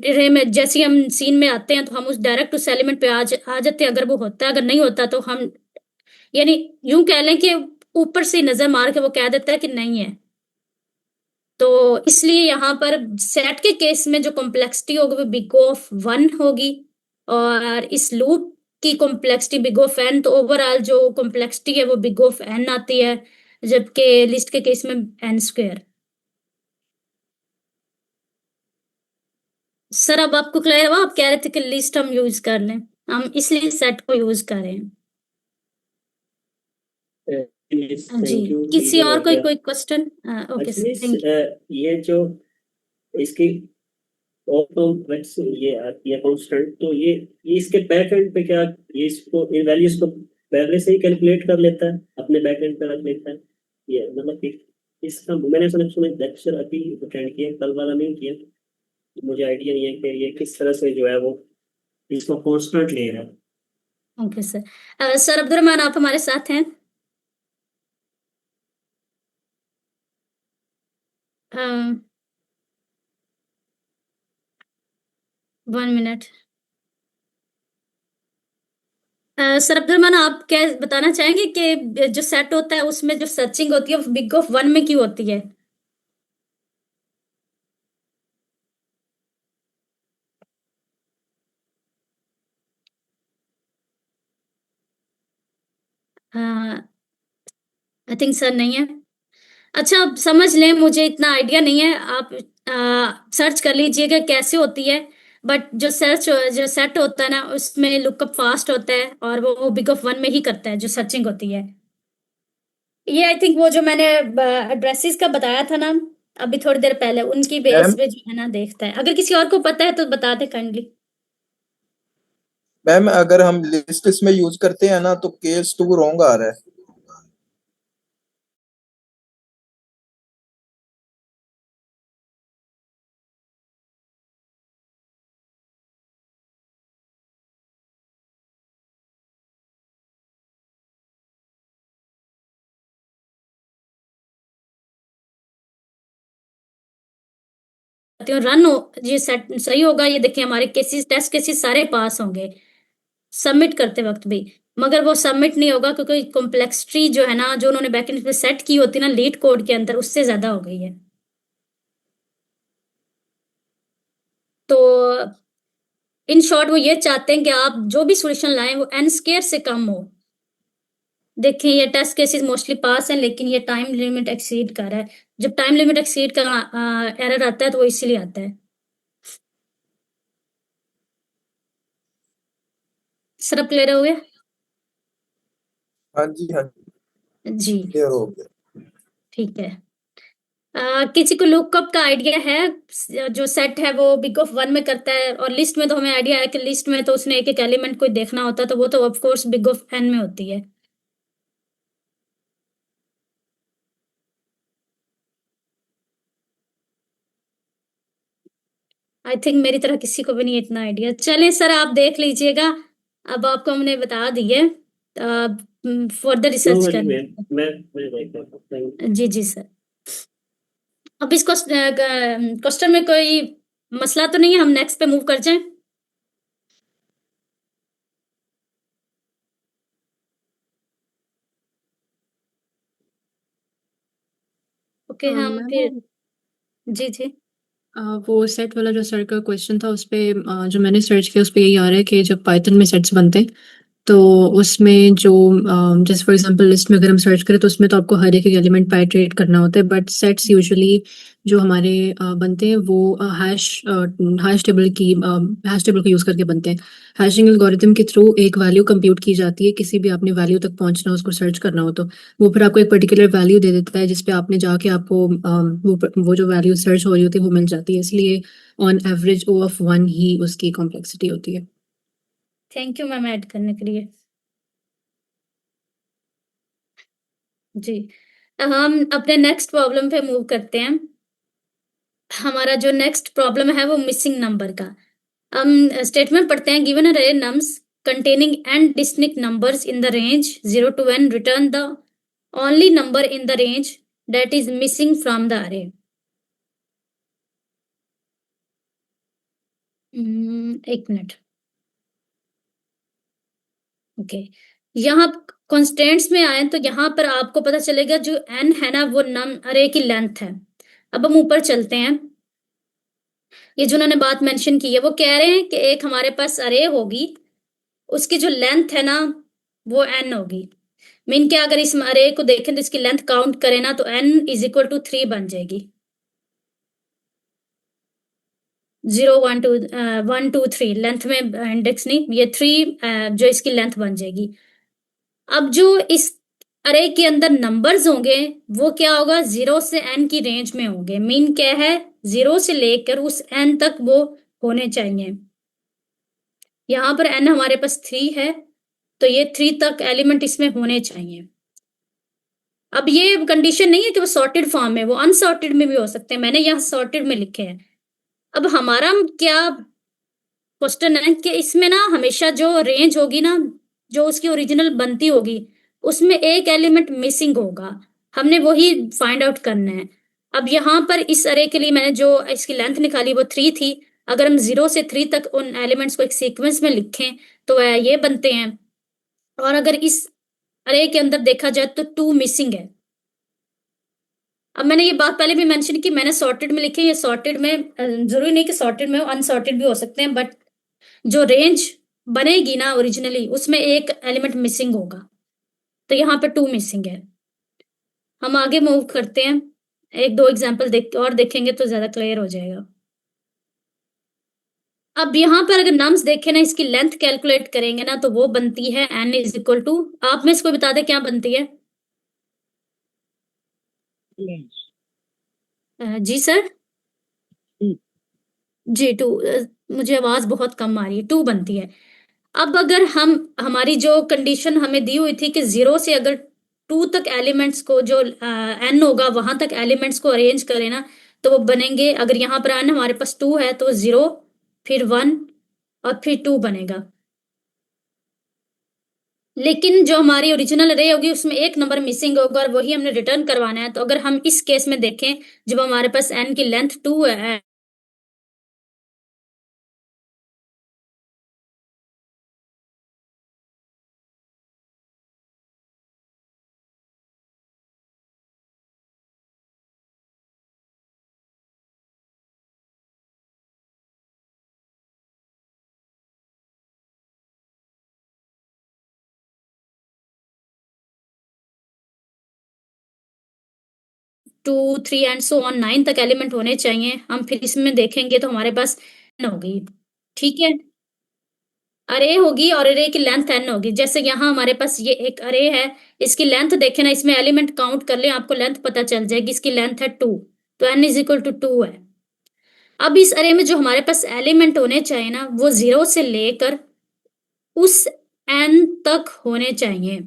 रे में जैसे ही हम सीन में आते हैं तो हम उस डायरेक्ट उस एलिमेंट पे आ जाते हैं, अगर वो होता है, अगर नहीं होता तो हम, यानी यूं कह लें कि ऊपर से नजर मार के वो कह देता है कि नहीं है। तो इसलिए यहाँ पर सेट के केस में जो कॉम्प्लेक्सिटी होगी वो बिग ऑफ 1 होगी, और इस लूप की कॉम्प्लेक्सिटी बिग ऑफ एन, तो ओवरऑल जो कॉम्प्लेक्सिटी है वो बिग ऑफ एन आती है, जबकि लिस्ट के केस में एन स्क्वायर। सर अब आपको क्लियर हुआ? आप कह रहे थे कि लिस्ट हम यूज कर लें, हम इसलिए सेट को यूज कर रहे हैं। Yes, जी, thank you, किसी clear और हो कोई गया। कोई question? Okay sir, Actually, thank you. ये जो इसकी ऑटो ये आती है कांस्टेंट, तो ये इसके बैक एंड पे क्या, ये इसको इन वैल्यूज को पहले से ही कैलकुलेट कर लेता है, अपने बैक एंड पे रख लेता है। ये मतलब कि इसका मैंने सुना लेक्चर अभी अटेंड किया, कल वाला नहीं किया, तो मुझे आइडिया नहीं है कि ये किस तरह से जो है वो इसको कांस्टेंट ले रहा है। Okay sir. सर अब्दुलरहमान आप हमारे साथ हैं? 1 मिनट। सर अब्दुलरहमान आप क्या बताना चाहेंगे कि जो सेट होता है उसमें जो सर्चिंग होती है वो बिग ऑफ 1 में क्यों होती है? आई थिंक सर नहीं है। अच्छा अब समझ लें, मुझे इतना आइडिया नहीं है, आप सर्च कर लीजिएगा कैसे होती है, बट जो सेट होता है ना उसमें लुकअप फास्ट होता है, और वो बिग ऑफ 1 में ही करता है जो सर्चिंग होती है। ये आई थिंक वो जो मैंने एड्रेसेस का बताया था ना अभी थोड़ी देर पहले, उनकी बेस मैम पे जो है ना देखता है। अगर किसी और को पता है तो बता दे काइंडली। मैम अगर हम लिस्ट इसमें यूज करते हैं ना तो केस 2 रॉन्ग आ रहा है। रन हो, ये सेट सही होगा। ये देखिए हमारे केसेस, टेस्ट केसेस सारे पास होंगे सबमिट करते वक्त भी, मगर वो सबमिट नहीं होगा क्योंकि कॉम्प्लेक्सिटी जो है ना, जो उन्होंने बैकएंड पे सेट की होती है ना लीड कोड के अंदर, उससे ज्यादा हो गई है। तो इन शॉर्ट वो ये चाहते हैं कि आप जो भी सॉल्यूशन लाएं वो एन स्क्वायर से कम हो। देखें ये टेस्ट केसेस मोस्टली पास हैं, लेकिन ये टाइम लिमिट एक्सीड कर रहा है। जब टाइम लिमिट एक्सीड का एरर आता है तो वो इसीलिए आता है। सर अब क्लियर हो गया? हाँ जी, हाँ जी, जी क्लियर हो गया। ठीक है। किसी को लुकअप का आइडिया है? जो सेट है वो बिग ऑफ 1 में करता है, और लिस्ट में तो हमें आइडिया है कि लिस्ट में तो उसने एक एक एलिमेंट को देखना होता है, तो वो तो of course big of n में होती है। आई थिंक मेरी तरह किसी को भी नहीं है इतना आइडिया। चलें सर आप देख लीजिएगा, अब आपको हमने बता दिए, फर्दर रिसर्च मैं करना। देख रहा हूँ। Thank you. जी जी सर। अब इस क्वेश्चन में कोई मसला तो नहीं है, हम नेक्स्ट पे मूव कर जाएं? ओके हम मैम फिर, जी जी वो सेट वाला जो सर का क्वेश्चन था उस पे जो मैंने सर्च किया उस पे यही आ रहा है कि जब पाइथन में सेट्स बनते हैं तो उसमें जो जैसे फॉर एग्जांपल लिस्ट में अगर हम सर्च करें तो उसमें तो आपको हर एक एलिमेंट पर इटरेट करना होता है, बट सेट्स यूजुअली जो हमारे बनते हैं वो हैश टेबल को यूज करके बनते हैं। हैशिंग एल्गोरिथम के थ्रू एक वैल्यू कंप्यूट की जाती है, किसी भी आपने वैल्यू तक पहुंचना हो, उसको सर्च करना हो तो वो फिर आपको एक पर्टिकुलर वैल्यू दे देता है जिसपे आपने जाके आपको वो जो वैल्यू सर्च हो रही होती है वो मिल जाती है। इसलिए ऑन एवरेज O of 1 ही उसकी कॉम्प्लेक्सिटी होती है। थैंक यू मैम ऐड करने के लिए। जी, हम अपने नेक्स्ट प्रॉब्लम पे मूव करते हैं। हमारा जो नेक्स्ट प्रॉब्लम है वो मिसिंग नंबर का। हम स्टेटमेंट पढ़ते हैं, गिवन अरे nums containing n distinct numbers in the range 0 to n, return the only number in the range that is missing from the array. एक मिनट। ओके, यहाँ constants में आए तो यहाँ पर आपको पता चलेगा जो n है ना वो नम अरे की लेंथ है। अब हम ऊपर चलते हैं, ये जो उन्होंने बात मेंशन की है वो कह रहे हैं कि एक हमारे पास अरे होगी, उसकी जो लेंथ है ना वो n होगी। मीन क्या, अगर इस अरे को देखें तो इसकी लेंथ काउंट करें ना तो n इज इक्वल टू 3 बन जाएगी। 0 1 2 1 2 3 लेंथ में इंडेक्स नहीं, ये 3 जो इसकी लेंथ बन जाएगी। अब जो इस अरे के अंदर नंबर्स होंगे वो क्या होगा, 0 से n की रेंज में होंगे। मीन क्या है, 0 से लेकर उस n तक वो होने चाहिए। यहाँ पर n हमारे पास 3 है तो ये 3 तक एलिमेंट इसमें होने चाहिए। अब ये कंडीशन नहीं है कि वो सॉर्टेड फॉर्म में, वो अनसॉर्टेड में भी हो सकते हैं। मैंने यहाँ सॉर्टेड में लिखे हैं। अब हमारा क्या क्वेश्चन है कि इसमें ना हमेशा जो रेंज होगी ना, जो उसकी ओरिजिनल बनती होगी, उसमें एक एलिमेंट मिसिंग होगा। हमने वही फाइंड आउट करना है। अब यहाँ पर इस अरे के लिए मैंने जो इसकी लेंथ निकाली वो 3 थी। अगर हम 0 से 3 तक उन एलिमेंट्स को एक सीक्वेंस में लिखें तो ये बनते हैं। और अगर इस अरे के अंदर देखा जाए तो 2 मिसिंग है। अब मैंने ये बात पहले भी मेंशन की, मैंने सॉर्टेड में लिखे, ये सॉर्टेड में जरूरी नहीं कि सॉर्टेड में, अनसॉर्टेड भी हो सकते हैं, बट जो रेंज बनेगी ना ओरिजिनली उसमें एक एलिमेंट मिसिंग होगा, तो यहाँ पे 2 मिसिंग है। हम आगे मूव करते हैं, एक दो एग्जाम्पल देखेंगे तो ज्यादा क्लियर हो जाएगा। अब यहाँ पर अगर नम्स देखें ना, इसकी लेंथ कैलकुलेट करेंगे ना तो वो बनती है n इज इक्वल टू, आप में इसको बता दें क्या बनती है। जी सर। जी 2, मुझे आवाज बहुत कम आ रही है, 2 बनती है। अब अगर हम हमारी जो कंडीशन हमें दी हुई थी कि 0 से अगर 2 तक एलिमेंट्स को जो n होगा वहां तक एलिमेंट्स को अरेंज करें ना तो वो बनेंगे। अगर यहाँ पर n हमारे पास 2 है तो 0 फिर 1 और फिर 2 बनेगा। लेकिन जो हमारी ओरिजिनल अरे होगी उसमें एक नंबर मिसिंग होगा और वही हमने रिटर्न करवाना है। तो अगर हम इस केस में देखें, जब हमारे पास n की लेंथ 2 है, टू 3 एंड सो ऑन 9 तक एलिमेंट होने चाहिए। हम फिर इसमें देखेंगे तो हमारे पास n होगी, ठीक है। अरे होगी और अरे की लेंथ n होगी। जैसे यहाँ हमारे पास ये एक अरे है, इसकी लेंथ देखे ना, इसमें एलिमेंट काउंट कर ले, आपको लेंथ पता चल जाएगी। इसकी लेंथ है 2 तो n इज इक्वल टू 2 है। अब इस अरे में जो हमारे पास एलिमेंट होने चाहिए ना वो 0 से लेकर उस n तक होने चाहिए।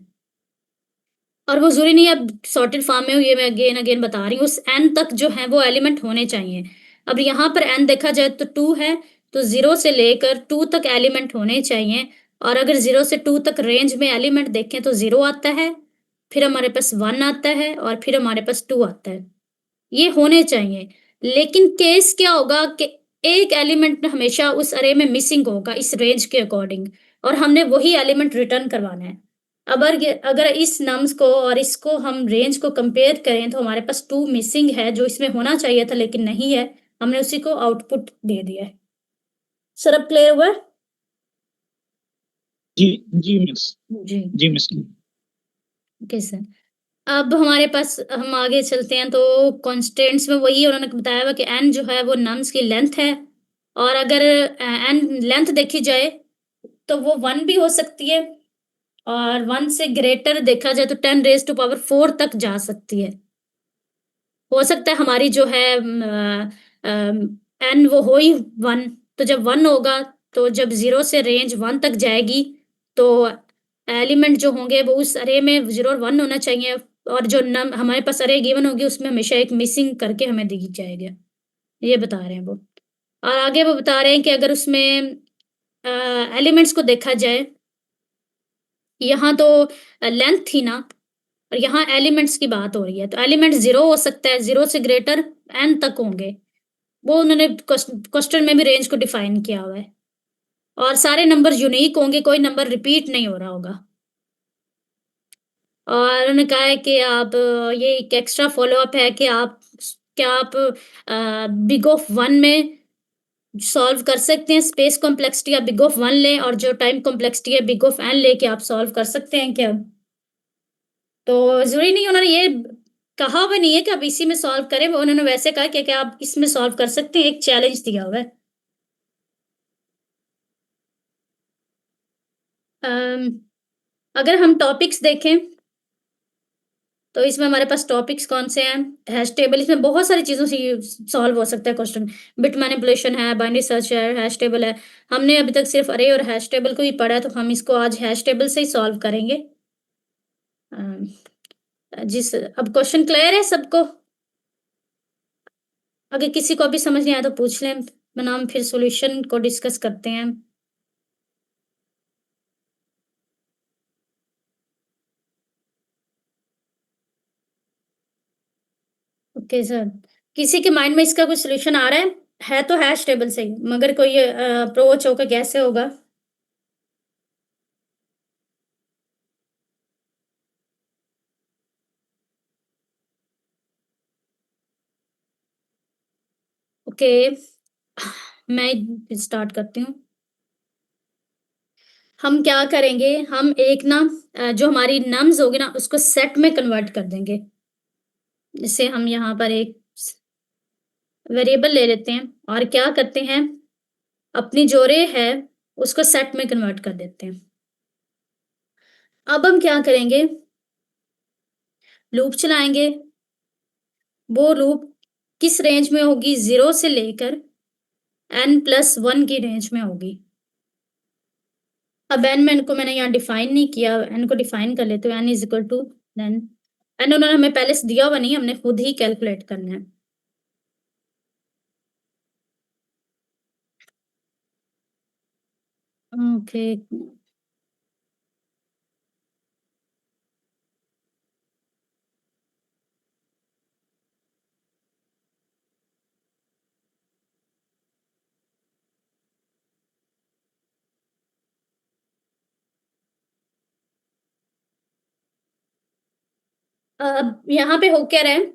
और वो जरूरी नहीं अब सॉर्टेड फॉर्म में हो, ये मैं अगेन अगेन बता रही हूँ, उस n तक जो है वो एलिमेंट होने चाहिए। अब यहाँ पर n देखा जाए तो 2 है तो 0 से लेकर 2 तक एलिमेंट होने चाहिए। और अगर 0 से 2 तक रेंज में एलिमेंट देखें तो 0 आता है, फिर हमारे पास 1 आता है और फिर हमारे पास 2 आता है। ये होने चाहिए। लेकिन केस क्या होगा कि एक एलिमेंट हमेशा उस अरे में मिसिंग होगा इस रेंज के अकॉर्डिंग, और हमने वही एलिमेंट रिटर्न करवाना है। अब अगर इस नम्स को और इसको हम रेंज को कंपेयर करें तो हमारे पास 2 मिसिंग है, जो इसमें होना चाहिए था लेकिन नहीं है। हमने उसी को आउटपुट दे दिया है। सर अब क्लियर हुआ? जी मिस। जी जी मिस। Okay sir. अब हमारे पास हम आगे चलते हैं तो कॉन्स्टेंट्स में वही उन्होंने बताया हुआ कि n जो है वो नम्स की लेंथ है, और अगर n लेंथ देखी जाए तो वो 1 भी हो सकती है, और 1 से ग्रेटर देखा जाए तो 10⁴ तक जा सकती है। हो सकता है हमारी जो है n वो हो ही 1, तो जब 1 होगा तो जब 0 से रेंज 1 तक जाएगी तो एलिमेंट जो होंगे वो उस अरे में 0 और 1 होना चाहिए, और जो नम हमारे पास अरे गिवन होगी उसमें हमेशा एक मिसिंग करके हमें दी जाएगा। ये बता रहे हैं वो। और आगे वो बता रहे हैं कि अगर उसमें एलिमेंट्स को देखा जाए, यहाँ तो लेंथ थी ना, और यहाँ एलिमेंट्स की बात हो रही है, तो एलिमेंट 0 हो सकता है, 0 से ग्रेटर n तक होंगे। वो उन्होंने क्वेश्चन में भी रेंज को डिफाइन किया हुआ है, और सारे नंबर यूनिक होंगे, कोई नंबर रिपीट नहीं हो रहा होगा। और उन्होंने कहा है कि आप ये एक एक्स्ट्रा फॉलोअप है कि आप क्या आप बिग ऑफ 1 में सॉल्व कर सकते हैं स्पेस कॉम्प्लेक्सिटी, आप बिग ऑफ 1 लें और जो टाइम कॉम्प्लेक्सिटी है बिग ऑफ n लेके आप सॉल्व कर सकते हैं क्या? तो जरूरी नहीं, उन्होंने ये कहा हुआ नहीं है कि आप इसी में सॉल्व करें, वो उन्होंने वैसे कहा कि आप इसमें सॉल्व कर सकते हैं, एक चैलेंज दिया हुआ है। अगर हम टॉपिक्स देखें तो इसमें हमारे पास टॉपिक्स कौन से हैं? हैश टेबल, इसमें बहुत सारी चीज़ों से सॉल्व हो सकता है क्वेश्चन। बिट मैनिपुलेशन है, बाइनरी सर्च है, हैश टेबल है। हमने अभी तक सिर्फ अरे और हैश टेबल को ही पढ़ा है, तो हम इसको आज हैश टेबल से ही सॉल्व करेंगे। जिस अब क्वेश्चन क्लियर है सबको? अगर किसी को अभी समझ नहीं आया तो पूछ लें, वरना हम फिर सॉल्यूशन को डिस्कस करते हैं। ओके सर, किसी के माइंड में इसका कोई सॉल्यूशन आ रहा है तो हैश टेबल से ही, मगर कोई अप्रोच होगा कैसे होगा? ओके, मैं स्टार्ट करती हूँ। हम क्या करेंगे, हम एक ना जो हमारी नम्स होगी ना उसको सेट में कन्वर्ट कर देंगे। जैसे हम यहाँ पर एक वेरिएबल ले लेते हैं और क्या करते हैं, अपनी जो रे है उसको सेट में कन्वर्ट कर देते हैं। अब हम क्या करेंगे, लूप चलाएंगे। वो लूप किस रेंज में होगी? 0 से लेकर n+1 की रेंज में होगी। अब n को मैंने यहाँ डिफाइन नहीं किया, n को डिफाइन कर लेते हैं। n is equal to n उन्होंने हमें पहले से दिया हुआ नहीं, हमने खुद ही कैलकुलेट करना है। ओके, अब यहाँ पे हो क्या रहा है,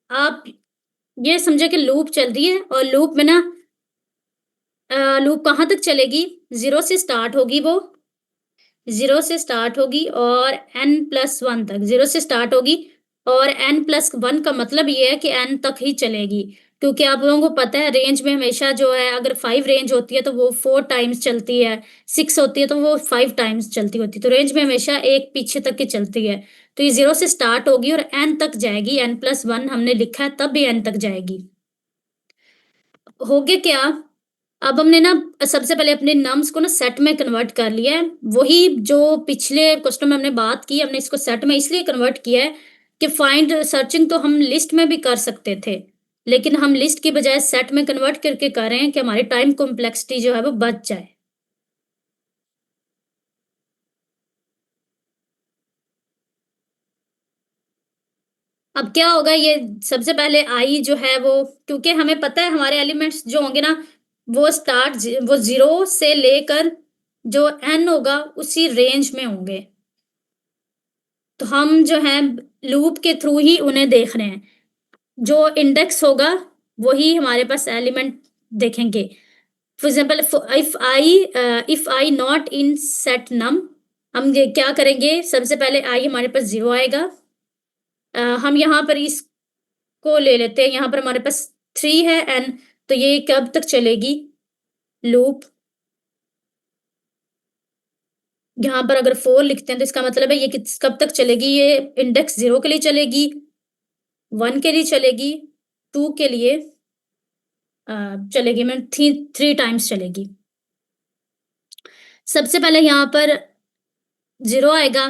आप ये समझे कि लूप चल रही है, और लूप में ना लूप कहाँ तक चलेगी? 0 से स्टार्ट होगी, वो 0 से स्टार्ट होगी और n+1 तक 0 से स्टार्ट होगी, और n+1 का मतलब ये है कि n तक ही चलेगी, क्योंकि आप लोगों को पता है रेंज में हमेशा जो है अगर 5 रेंज होती है तो वो 4 टाइम्स चलती है, 6 होती है तो वो 5 टाइम्स चलती होती है, तो रेंज में हमेशा एक पीछे तक की चलती है। तो ये 0 से स्टार्ट होगी और n तक जाएगी, n+1 हमने लिखा है तब भी n तक जाएगी। हो गया क्या? अब हमने ना सबसे पहले अपने नम्स को ना सेट में कन्वर्ट कर लिया है, वही जो पिछले क्वेश्चन में हमने बात की, हमने इसको सेट में इसलिए कन्वर्ट किया है कि फाइंड सर्चिंग तो हम लिस्ट में भी कर सकते थे, लेकिन हम लिस्ट की बजाय सेट में कन्वर्ट करके कर रहे हैं कि हमारी टाइम कॉम्प्लेक्सिटी जो है वो बच जाए। अब क्या होगा, ये सबसे पहले आई जो है वो, क्योंकि हमें पता है हमारे एलिमेंट्स जो होंगे ना वो वो 0 से लेकर जो n होगा उसी रेंज में होंगे, तो हम जो है लूप के थ्रू ही उन्हें देख रहे हैं। जो इंडेक्स होगा वही हमारे पास एलिमेंट देखेंगे। For example if I not in set num, हम ये क्या करेंगे, सबसे पहले आई हमारे पास 0 आएगा। हम यहाँ पर इसको ले लेते हैं, यहाँ पर हमारे पास 3 है एन, तो ये कब तक चलेगी लूप। यहाँ पर अगर 4 लिखते हैं तो इसका मतलब है ये कब तक चलेगी, ये इंडेक्स 0 के लिए चलेगी, 1 के लिए चलेगी, 2 के लिए चलेगी, मैं 3 टाइम्स चलेगी। सबसे पहले यहाँ पर 0 आएगा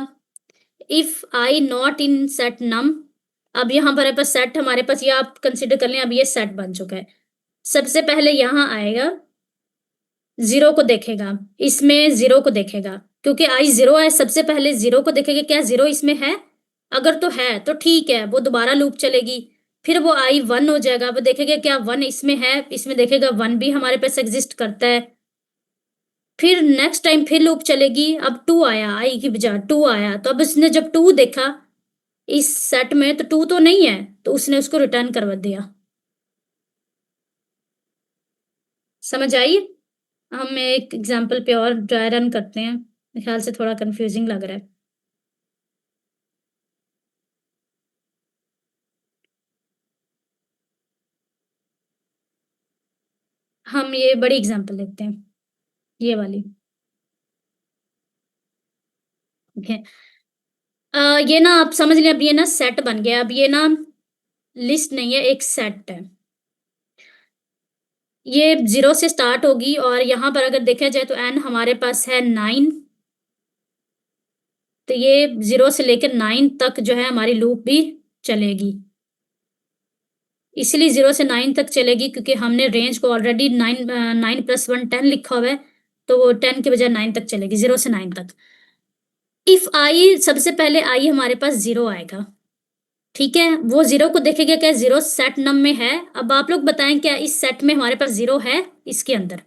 if I not in set num. अब यहाँ पर पास सेट हमारे पास, ये आप कंसिडर कर लें, अब ये सेट बन चुका है। सबसे पहले यहाँ आएगा 0 को देखेगा, इसमें 0 को देखेगा, क्योंकि आई 0 है, सबसे पहले 0 को देखेगा, क्या 0 इसमें है, अगर तो है तो ठीक है, वो दोबारा लूप चलेगी। फिर वो आई 1 हो जाएगा, वो देखेगा क्या 1 इसमें है, इसमें देखेगा 1 भी हमारे पास एग्जिस्ट करता है। फिर नेक्स्ट टाइम फिर लूप चलेगी, अब 2 आया, आई की बजाय 2 आया, तो अब उसने जब 2 देखा इस सेट में तो 2 तो नहीं है, तो उसने उसको रिटर्न करवा दिया। समझ आई? हम एक एग्जांपल पे और ड्राई रन करते हैं, मेरे ख्याल से थोड़ा कंफ्यूजिंग लग रहा है। हम ये बड़ी एग्जांपल लेते हैं, ये वाली। ठीक है, ये ना आप समझ लें, अब ये ना सेट बन गया, अब ये ना लिस्ट नहीं है, एक सेट है। ये 0 से स्टार्ट होगी और यहाँ पर अगर देखा जाए तो n हमारे पास है 9, तो ये 0 से लेकर 9 तक जो है हमारी लूप भी चलेगी। इसलिए 0 से 9 तक चलेगी क्योंकि हमने रेंज को ऑलरेडी 9 + 1 10 लिखा हुआ है, तो वो 10 के बजाय 9 तक चलेगी, 0 से 9 तक। इफ आई, सबसे पहले आई हमारे पास 0 आएगा, ठीक है, वो 0 को देखेगा, क्या 0 सेट नम में है। अब आप लोग बताएं क्या इस सेट में हमारे पास 0 है इसके अंदर?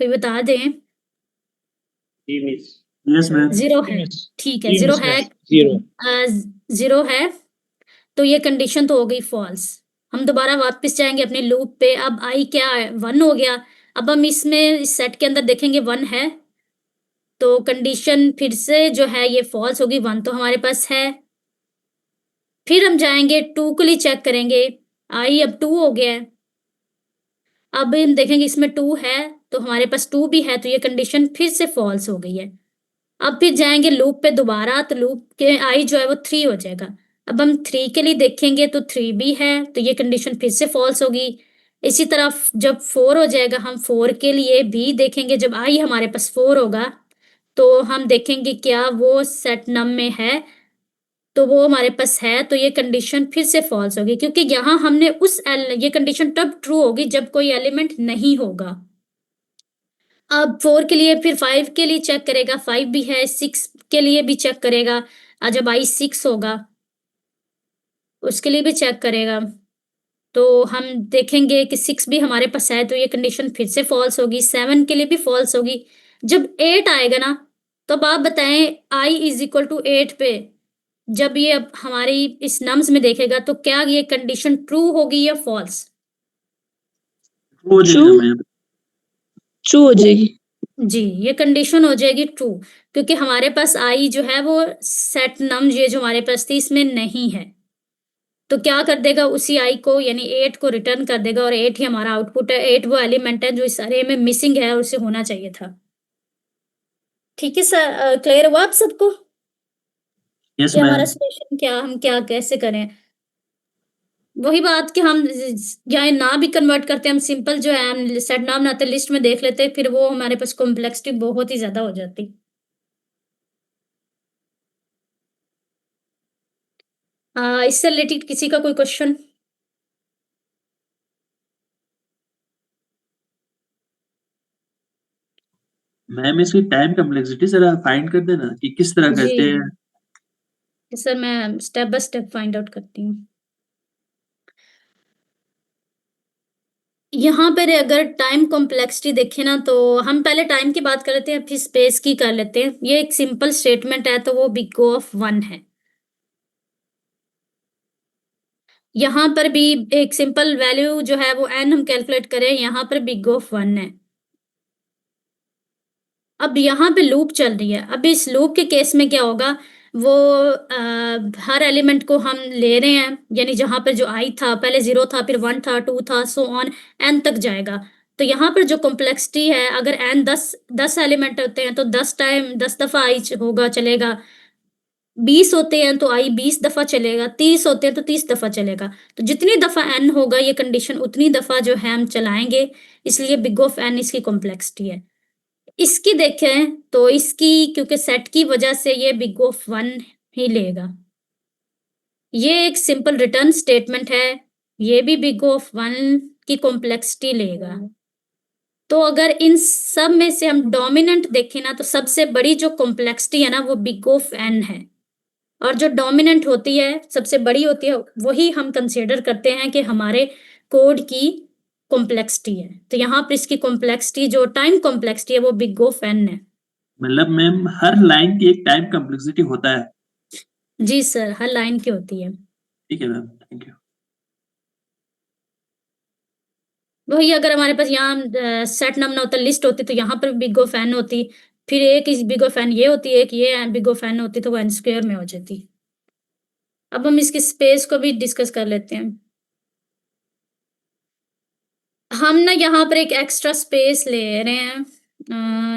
कोई बता दें। जी मिस। Yes ma'am. 0 है, ठीक है, 0 है, 0 है, तो ये कंडीशन तो हो गई फॉल्स। हम दोबारा वापस जाएंगे अपने लूप पे, अब आई क्या है, 1 हो गया। अब हम इसमें इस सेट के अंदर देखेंगे 1 है, तो कंडीशन फिर से जो है ये फॉल्स होगी, 1 तो हमारे पास है। फिर हम जाएंगे 2 के लिए चेक करेंगे, आई अब 2 हो गया है। अब हम देखेंगे इसमें 2 है, तो हमारे पास 2 भी है, तो ये कंडीशन फिर से फॉल्स हो गई है। अब फिर जाएंगे लूप पे दोबारा, तो लूप के आई जो है वो 3 हो जाएगा। अब हम 3 के लिए देखेंगे तो 3 भी है, तो ये कंडीशन फिर से फॉल्स होगी। इसी तरह जब 4 हो जाएगा, हम 4 के लिए भी देखेंगे, जब आई हमारे पास 4 होगा तो हम देखेंगे क्या वो सेट नम में है, तो वो हमारे पास है, तो ये कंडीशन फिर से फॉल्स होगी, क्योंकि यहाँ हमने ये कंडीशन तब ट्रू होगी जब कोई एलिमेंट नहीं होगा। अब 4 के लिए, फिर 5 के लिए चेक करेगा, 5 भी है, 6 के लिए भी चेक करेगा, जब आई 6 होगा उसके लिए भी चेक करेगा, तो हम देखेंगे कि 6 भी हमारे पास है, तो ये कंडीशन फिर से फॉल्स होगी। 7 के लिए भी फॉल्स होगी। जब 8 आएगा ना, तो अब आप बताएं आई = 8 पे जब ये अब हमारी इस नम्स में देखेगा, तो क्या ये कंडीशन ट्रू होगी या फॉल्स? हो जाएगा मैम। ट्रू हो जाएगी। जी, ये कंडीशन हो जाएगी ट्रू, क्योंकि हमारे पास आई जो है वो सेट नम ये जो हमारे पास थी इसमें नहीं है, तो क्या कर देगा, उसी आई को यानी 8 को रिटर्न कर देगा, और 8 ही हमारा आउटपुट है। 8 वो एलिमेंट है जो इस अरे में मिसिंग है और उसे होना चाहिए था। ठीक है सर, क्लियर हुआ आप सबको? यस ये हमारा मैम। सोल्यूशन क्या, हम क्या कैसे करें? वही बात कि हम या ना भी कन्वर्ट करते हैं, हम सिंपल जो है सेट नाम बनाते लिस्ट में देख लेते, फिर वो हमारे पास कॉम्प्लेक्सिटी बहुत ही ज्यादा हो जाती। इससे रिलेटेड किसी का कोई क्वेश्चन? मैम इसकी टाइम कम्प्लेक्सिटी जरा फाइंड कर देना कि किस तरह जी करते हैं। सर, मैं step by step find out करती हूँ। यहाँ पर अगर टाइम कॉम्प्लेक्सिटी देखें ना, तो हम पहले टाइम की बात कर लेते हैं, फिर स्पेस की कर लेते हैं। ये एक सिंपल स्टेटमेंट है, तो वो बिग O ऑफ 1 है। यहाँ पर भी एक सिंपल वैल्यू जो है वो n हम कैलकुलेट करें, यहाँ पर बिग ऑफ 1 है। अब यहाँ पे लूप चल रही है। अब इस लूप के केस में क्या होगा, वो हर एलिमेंट को हम ले रहे हैं, यानी जहाँ पर जो i था, पहले 0 था, फिर 1 था, 2 था, सो ऑन n तक जाएगा। तो यहाँ पर जो कॉम्प्लेक्सिटी है, अगर n 10 एलिमेंट होते हैं तो 10 दफा i होगा, चलेगा। 20 होते हैं तो i 20 दफा चलेगा, 30 होते हैं तो 30 दफा चलेगा। तो जितनी दफा n होगा ये कंडीशन, उतनी दफा जो है हम चलाएंगे, इसलिए बिग ऑफ n इसकी कॉम्प्लेक्सिटी है। इसकी देखें तो इसकी, क्योंकि सेट की वजह से ये बिग ऑफ 1 ही लेगा। ये एक सिंपल रिटर्न स्टेटमेंट है, ये भी बिग ऑफ 1 की कॉम्प्लेक्सिटी लेगा। तो अगर इन सब में से हम डोमिनेंट देखें ना, तो सबसे बड़ी जो कॉम्प्लेक्सिटी है ना वो बिग ऑफ n है, और जो डोमिनेंट होती है, सबसे बड़ी होती है, वही हम कंसीडर करते हैं कि हमारे कोड की कॉम्प्लेक्सिटी है। तो यहाँ पर इसकी कॉम्प्लेक्सिटी, जो टाइम कॉम्प्लेक्सिटी है, वो बिग ऑफ n है। मतलब मैम हर लाइन की एक टाइम कॉम्प्लेक्सिटी होता है। जी सर, हर लाइन की होती है। ठीक है मैम, थैंक यू। वही अगर हमारे पास यहाँ सेट नम ना होता, लिस्ट होती, तो यहाँ पर बिग ऑफ n होती, फिर एक इस बिग ऑफ n ये होती, एक ये बिग ऑफ n होती, तो वो n स्क्वायर में हो जाती। अब हम इसकी स्पेस को भी डिस्कस कर लेते हैं। हम ना यहाँ पर एक एक्स्ट्रा स्पेस ले रहे हैं,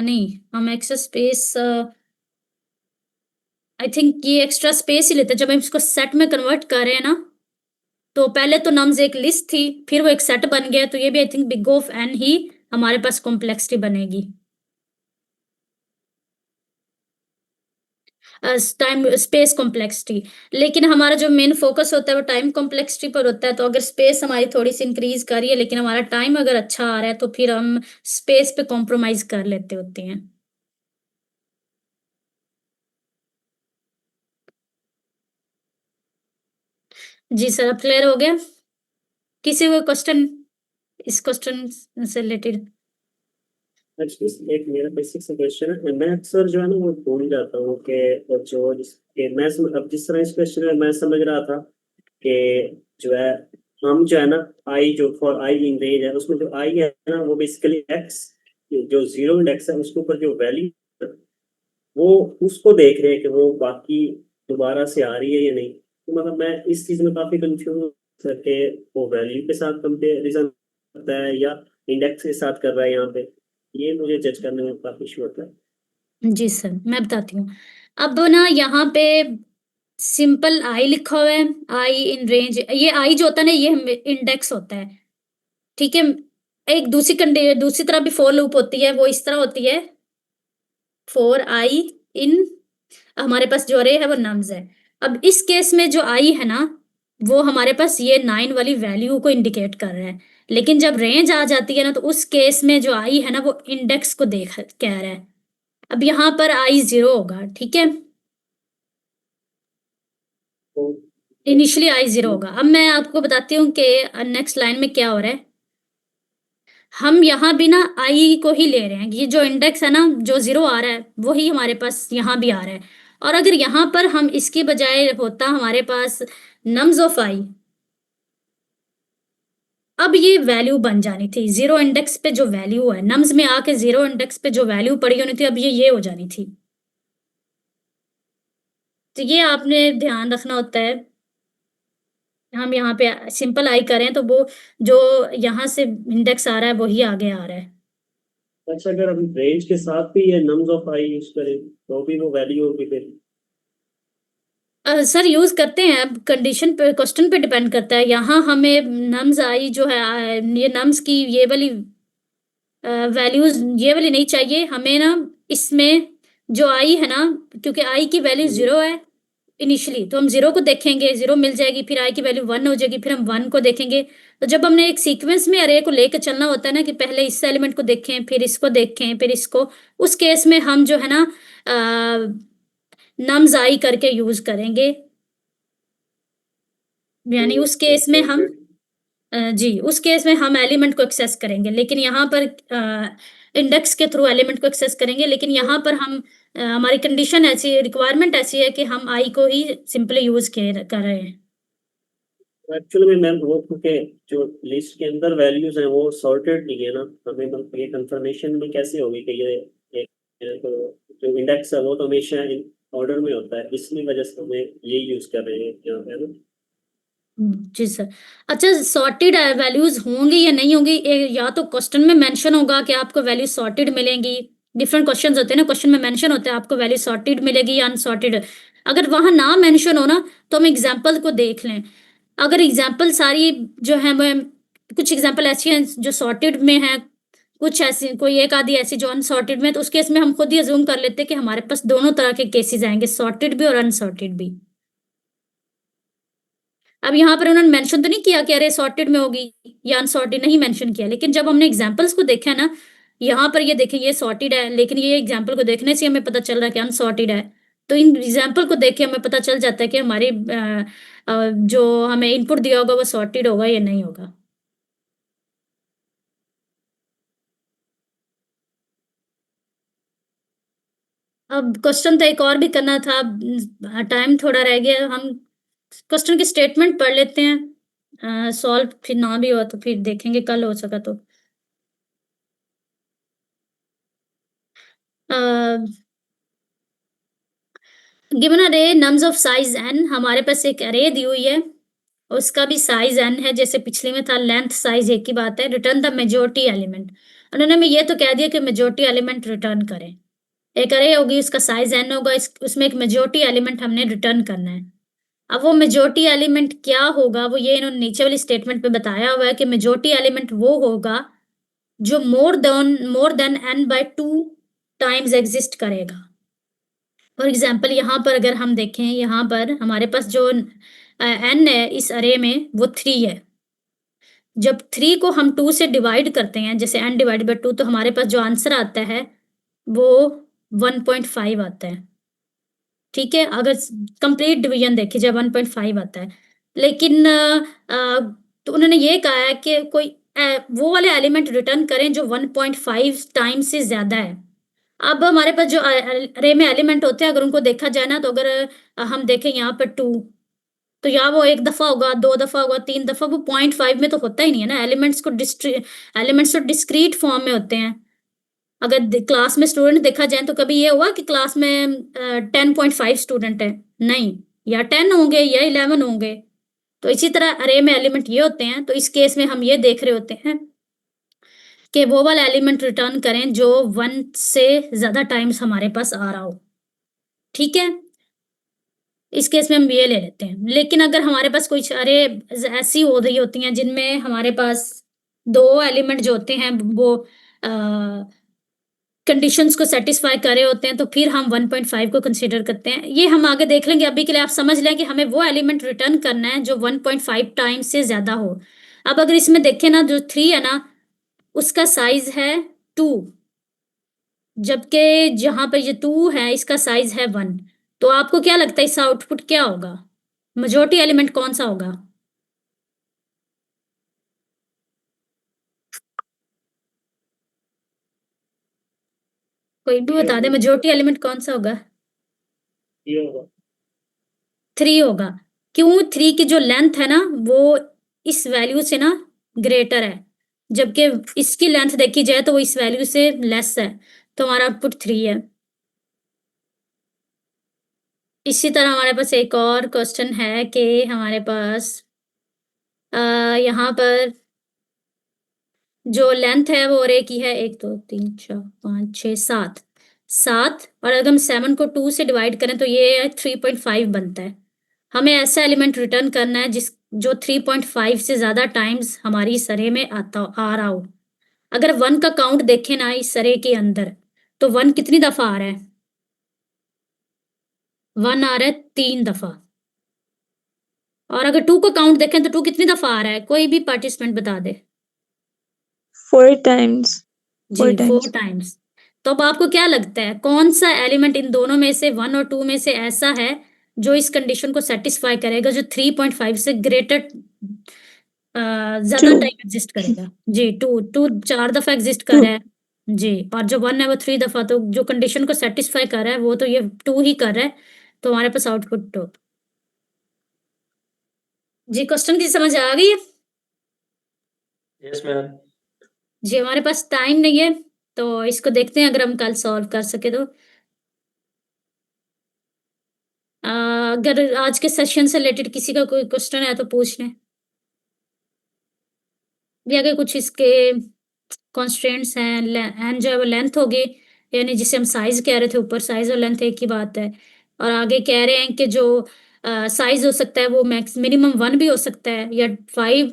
नहीं, हम एक्स्ट्रा स्पेस, आई थिंक ये एक्स्ट्रा स्पेस ही लेते हैं। जब हम इसको सेट में कन्वर्ट कर रहे हैं ना, तो पहले तो नम्स एक लिस्ट थी, फिर वो एक सेट बन गया, तो ये भी I think big of n ही हमारे पास कॉम्प्लेक्सिटी बनेगी। टाइम स्पेस कॉम्प्लेक्सिटी, लेकिन हमारा जो मेन फोकस होता है वो टाइम कॉम्प्लेक्सिटी पर होता है। तो अगर स्पेस हमारी थोड़ी सी इंक्रीज करिए, लेकिन हमारा टाइम अगर अच्छा आ रहा है, तो फिर हम स्पेस पे कॉम्प्रोमाइज कर लेते होते हैं। जी सर, अब क्लियर हो गया? किसी को क्वेश्चन इस क्वेश्चन से रिलेटेड? एक्चुअली एक मेरा बेसिक सा क्वेश्चन है। मैं अक्सर जो है ना वो भूल जाता हूँ कि जो अब जिस तरह इस क्वेश्चन में मैं समझ रहा था कि जो है, हम जो है ना आई, जो फॉर आई इन रेंज है, उसमें जो आई है ना वो बेसिकली एक्स, जो जीरो इंडेक्स है उसके ऊपर जो वैल्यू, वो उसको देख रहे हैं कि वो बाकी दोबारा से आ रही है या नहीं। तो मतलब मैं इस चीज में काफी कंफ्यूज करके, वो वैल्यू के साथ कंपेरिजन करता है या इंडेक्स के साथ कर रहा है, यहाँ पे ये मुझे जज करने में काफी इशू होता है। जी सर, मैं बताती हूँ। अब ना यहाँ पे सिंपल आई लिखा हुआ है, आई इन रेंज। ये आई जो होता है ना, ये इंडेक्स होता है, ठीक है। एक दूसरी तरह भी फॉर लूप होती है, वो इस तरह होती है, फॉर आई इन, हमारे पास जो अरे है वो नम्स है। अब इस केस में जो आई है ना, वो हमारे पास ये 9 वाली वैल्यू को इंडिकेट कर रहा है। लेकिन जब रेंज आ जाती है ना, तो उस केस में जो आई है ना, वो इंडेक्स को कह रहा है। अब यहाँ पर आई 0 होगा, ठीक है, इनिशियली आई 0 होगा। अब मैं आपको बताती हूँ कि नेक्स्ट लाइन में क्या हो रहा है। हम यहाँ भी ना आई को ही ले रहे हैं, ये जो इंडेक्स है ना, जो 0 आ रहा है वही हमारे पास यहाँ भी आ रहा है। और अगर यहाँ पर हम इसकी बजाय होता हमारे पास नम्स ऑफ आई, अब ये वैल्यू बन जानी थी 0 इंडेक्स पे, जो वैल्यू है नम्स में आके 0 इंडेक्स पे जो वैल्यू पड़ी होनी थी, अब ये हो जानी थी। तो ये आपने ध्यान रखना होता है। हम यहाँ पे सिंपल आई करें तो वो जो यहाँ से इंडेक्स आ रहा है वही आगे आ रहा है। अच्छा, अगर हम रेंज के साथ भी ये नम्स ऑफ आई यूज करें तो भी वो वैल्यू होगी फिर? सर यूज करते हैं, अब कंडीशन पे, क्वेश्चन पे डिपेंड करता है। यहाँ हमें नम्स आई जो है, ये नम्स की ये वाली वैल्यूज, ये वाली नहीं चाहिए हमें ना। इसमें जो आई है ना, क्योंकि आई की वैल्यू 0 है इनिशियली, तो हम 0 को देखेंगे, 0 मिल जाएगी, फिर आई की वैल्यू 1 हो जाएगी, फिर हम 1 को देखेंगे। तो जब हमने एक सीक्वेंस में अरे को लेकर चलना होता है ना, कि पहले इस एलिमेंट को देखें, फिर इसको देखें, फिर इसको, उस केस में हम जो है ना नम्स आई करके यूज करेंगे। यानी उस केस में हम जी, उस केस में हम एलिमेंट को एक्सेस करेंगे, लेकिन यहाँ पर इंडेक्स के थ्रू एलिमेंट को एक्सेस करेंगे। लेकिन यहाँ पर हम हमारी कंडीशन ऐसी, रिक्वायरमेंट ऐसी है कि हम आई को ही सिंपली यूज कर रहे हैं। एक्चुअली में मैम वो क्योंकि जो लिस्ट के अंदर वैल्यूज हैं वो सॉर्टेड नहीं है ना, हमें ये कंफर्मेशन में कैसे होगी कि ये तो जो इंडेक्स है वो तो हमेशा इन ऑर्डर में होता है, इसलिए वजह से हमें ये यूज कर रहे हैं यहाँ पे ना। जी सर। अच्छा, सॉर्टेड वैल्यूज होंगी या नहीं होंगी, या तो क्वेश्चन में मेंशन होगा कि आपको वैल्यू सॉर्टेड मिलेंगी, डिफरेंट क्वेश्चंस होते हैं ना, क्वेश्चन में मेंशन होता है आपको वैल्यू सॉर्टेड मिलेगी या अनसॉर्टेड। अगर वहां ना मेंशन हो ना तो हम एग्जाम्पल को देख लें। अगर एग्जाम्पल सारी जो है वो, कुछ एग्जाम्पल ऐसी हैं जो सॉर्टेड में है, कुछ ऐसी, कोई एक आधी ऐसी जो अनसॉर्टेड में, तो उस केस में हम खुद ही अज्यूम कर लेते हैं कि हमारे पास दोनों तरह के केसेस आएंगे, सॉर्टेड भी और अनसॉर्टेड भी। अब यहाँ पर उन्होंने मेंशन तो नहीं किया कि अरे सॉर्टेड में होगी या अनसॉर्टेड, नहीं मेंशन किया, लेकिन जब हमने एग्जांपल्स को देखा ना, यहाँ पर ये देखें ये सॉर्टेड है, लेकिन ये एग्जांपल को देखने से हमें पता चल रहा है कि अनसॉर्टेड है। तो इन एग्जांपल को देख के हमें पता चल जाता है कि हमारी जो हमें इनपुट दिया होगा वो सॉर्टेड होगा या नहीं होगा। अब क्वेश्चन तो एक और भी करना था, टाइम थोड़ा रह गया, हम क्वेश्चन की स्टेटमेंट पढ़ लेते हैं, सॉल्व फिर ना भी हो तो फिर देखेंगे कल हो सका तो। गिवन अरे नम्स ऑफ साइज n, हमारे पास एक अरे दी हुई है, उसका भी साइज n है, जैसे पिछले में था लेंथ साइज एक ही बात है। रिटर्न द मेजोरिटी एलिमेंट, उन्होंने हमें ये तो कह दिया कि मेजोरिटी एलिमेंट रिटर्न करें। एक अरे होगी, उसका साइज n होगा, उसमें एक मेजोरिटी एलिमेंट हमने रिटर्न करना है। अब वो मेजोरिटी एलिमेंट क्या होगा, वो ये इन्होंने नीचे वाली स्टेटमेंट पे बताया हुआ है कि मेजोरिटी एलिमेंट वो होगा जो more than n/2 times exist करेगा। फॉर एग्जाम्पल यहाँ पर अगर हम देखें, यहाँ पर हमारे पास जो n है इस अरे में वो 3 है। जब 3 को हम 2 से डिवाइड करते हैं, जैसे n डिवाइड बाई 2, तो हमारे पास जो आंसर आता है वो 1.5 आता है। ठीक है, अगर कंप्लीट डिवीजन देखिए जब 1.5 आता है, लेकिन तो उन्होंने ये कहा है कि कोई वो वाले एलिमेंट रिटर्न करें जो 1.5 टाइम्स से ज्यादा है। अब हमारे पास जो अरे में एलिमेंट होते हैं, अगर उनको देखा जाए ना, तो अगर हम देखें यहाँ पर 2, तो या वो एक दफा होगा, 2 दफा होगा, 3 दफा, वो 0.5 में तो होता ही नहीं है ना। एलिमेंट्स तो डिस्क्रीट फॉर्म में होते हैं। अगर क्लास में स्टूडेंट देखा जाए तो कभी ये हुआ कि क्लास में 10.5 स्टूडेंट है, नहीं, या 10 होंगे या 11 होंगे। तो इसी तरह अरे में एलिमेंट ये होते हैं। तो इस केस में हम ये देख रहे होते हैं कि वो वाला एलिमेंट रिटर्न करें जो 1 से ज्यादा टाइम्स हमारे पास आ रहा हो। ठीक है, इस केस में हम ये ले लेते हैं। लेकिन अगर हमारे पास कुछ अरे ऐसी हो रही होती हैं जिनमें हमारे पास 2 एलिमेंट जो होते हैं वो कंडीशंस को सेटिस्फाई कर रहे होते हैं, तो फिर हम 1.5 को कंसीडर करते हैं। ये हम आगे देख लेंगे, अभी के लिए आप समझ लें कि हमें वो एलिमेंट रिटर्न करना है जो 1.5 टाइम्स से ज्यादा हो। अब अगर इसमें देखें ना, जो 3 है ना, उसका साइज है 2, जबकि जहां पर ये 2 है इसका साइज है 1। तो आपको क्या लगता है इसका आउटपुट क्या होगा, मेजोरिटी एलिमेंट कौन सा होगा? कोई भी बता दे, मेजोरिटी एलिमेंट कौन सा होगा? ये होगा 3 होगा। क्यों? 3 की जो लेंथ है ना वो इस वैल्यू से ना ग्रेटर है, जबकि इसकी लेंथ देखी जाए तो वो इस वैल्यू से लेस है। तो हमारा आउटपुट 3 है। इसी तरह हमारे पास एक और क्वेश्चन है कि हमारे पास यहाँ पर जो लेंथ है वो अरे की है 1 2 3 4 5 6 7, और अगर हम 7 को 2 से डिवाइड करें तो ये 3.5 बनता है। हमें ऐसा एलिमेंट रिटर्न करना है जो 3.5 से ज्यादा टाइम्स हमारी इस अरे में आ रहा हो। अगर 1 का काउंट देखें ना इस अरे के अंदर, तो 1 कितनी दफा आ रहा है? 1 आ रहा है 3 दफा। और अगर 2 का काउंट देखें तो 2 कितनी दफा आ रहा है? कोई भी पार्टिसिपेंट बता दे। 4 times. जी 4 टाइम्स। तो अब आपको क्या लगता है कौन सा एलिमेंट इन दोनों में से 1 और 2 में से ऐसा है जो इस कंडीशन को सेटिस्फाई करेगा, जो 3.5 से ग्रेटर ज्यादा 2. टाइम एग्जिस्ट करेगा? जी 2 4 दफा एग्जिस्ट कर रहा है जी, और जो 1 है वो 3 दफा। तो जो कंडीशन को सेटिस्फाई कर रहा है वो तो ये 2 ही कर रहा है। तो हमारे पास आउटपुट 2। जी क्वेश्चन की समझ आ गई है? Yes ma'am. जी हमारे पास टाइम नहीं है तो इसको देखते हैं अगर हम कल सॉल्व कर सके तो। अगर आज के सेशन से रिलेटेड किसी का कोई क्वेश्चन है तो पूछ लें। भी अगर कुछ इसके कॉन्स्ट्रेंट्स हैं एंड जो है वो लेंथ होगी, यानी जिसे हम साइज कह रहे थे ऊपर, साइज और लेंथ एक ही बात है। और आगे कह रहे हैं कि जो साइज हो सकता है वो मैक्स मिनिमम 1 भी हो सकता है या 5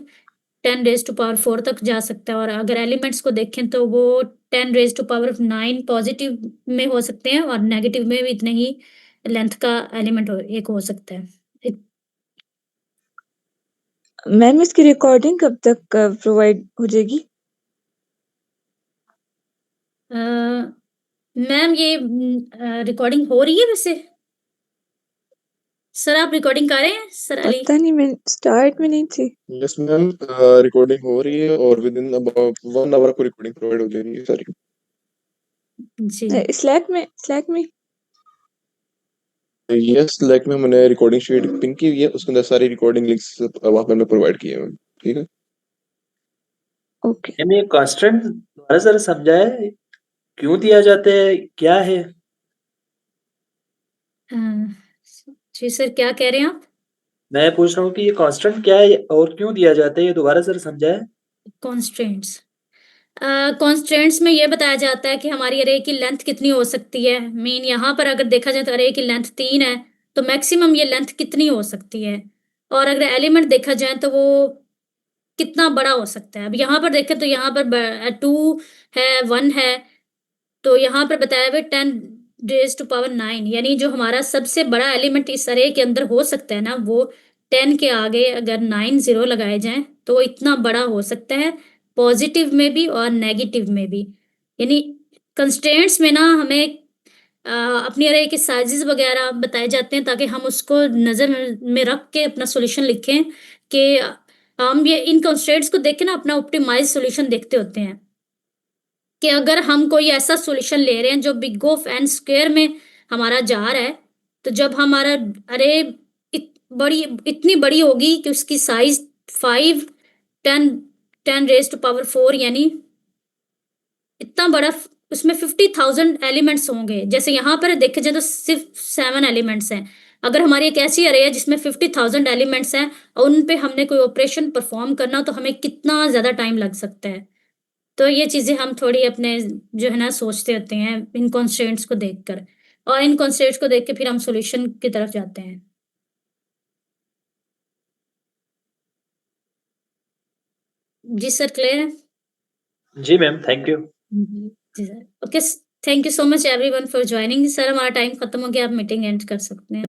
10⁻⁴ तक जा सकता है। और अगर एलिमेंट्स को देखें तो वो 10⁻⁹ पॉजिटिव में हो सकते हैं और नेगेटिव में भी इतने ही लेंथ का एलिमेंट एक हो सकता है। मैम इसकी रिकॉर्डिंग कब तक प्रोवाइड हो जाएगी? मैम ये रिकॉर्डिंग हो रही है वैसे? सर आप रिकॉर्डिंग कर रहे हैं सर अली? पता नहीं, मैं स्टार्ट में नहीं थी। यस मैम, रिकॉर्डिंग हो रही है और विद इन अबाउट 1 आवर आपको रिकॉर्डिंग प्रोवाइड हो जाएगी सारी। जी स्लैक में यस, लाइक में मैंने रिकॉर्डिंग शीट पिन की हुई है, उसके अंदर सारी रिकॉर्डिंग लिंक्स वहाँ पे मैं प्रोवाइड किए हैं। ठीक है, ओके। मैम ये कांस्टेंट दोबारा जरा समझाए, क्यों दिया जाता है, क्या है? जी सर क्या कह रहे हैं आप? मैं पूछ रहा हूँ कि ये कांस्टेंट क्या है और क्यों दिया जाता है, ये दोबारा जरा समझाए। कॉन्स्ट्रेंट्स कॉन्स्ट्रेंट्स में ये बताया जाता है कि हमारी अरे की लेंथ कितनी हो सकती है। मीन यहाँ पर अगर देखा जाए तो अरे की लेंथ 3 है तो मैक्सिमम ये लेंथ कितनी हो सकती है। और अगर एलिमेंट देखा जाए तो वो कितना बड़ा हो सकता है। अब यहाँ पर देखें तो यहाँ पर 2 है 1 है, तो यहाँ पर बताया हुआ 10⁻⁹ यानी जो हमारा सबसे बड़ा एलिमेंट इस अरे के अंदर हो सकता है ना, वो 10 के आगे अगर 9 0 लगाए जाएं तो वो इतना बड़ा हो सकता है, पॉजिटिव में भी और नेगेटिव में भी। यानी कंस्ट्रेंट्स में ना हमें अपनी अरे के साइजेस वगैरह बताए जाते हैं ताकि हम उसको नज़र में रख के अपना सॉल्यूशन लिखें कि हम ये इन कंस्ट्रेंट्स को देख के ना अपना ऑप्टिमाइज सॉल्यूशन देखते होते हैं कि अगर हम कोई ऐसा सॉल्यूशन ले रहे हैं जो बिग ऑफ एन स्क्वायर में हमारा जा रहा है, तो जब हमारा अरे इतनी बड़ी होगी कि उसकी साइज 5 10⁻⁴ यानी इतना बड़ा, उसमें 50,000 एलिमेंट्स होंगे। जैसे यहाँ पर देखे जाए तो सिर्फ 7 एलिमेंट्स हैं। अगर हमारी एक ऐसी अरे है जिसमें 50,000 एलिमेंट्स हैं और उन पे हमने कोई ऑपरेशन परफॉर्म करना तो हमें कितना ज़्यादा टाइम लग सकता है। तो ये चीज़ें हम थोड़ी अपने जो है ना सोचते होते हैं इन कॉन्स्ट्रेंट्स को देखकर, और इन कॉन्स्ट्रेंट्स को देख के फिर हम सॉल्यूशन की तरफ जाते हैं। जी सर क्लियर है? जी मैम, थैंक यू। जी sir okay, thank you so much everyone for joining. Sir हमारा टाइम खत्म हो गया, आप मीटिंग एंड कर सकते हैं।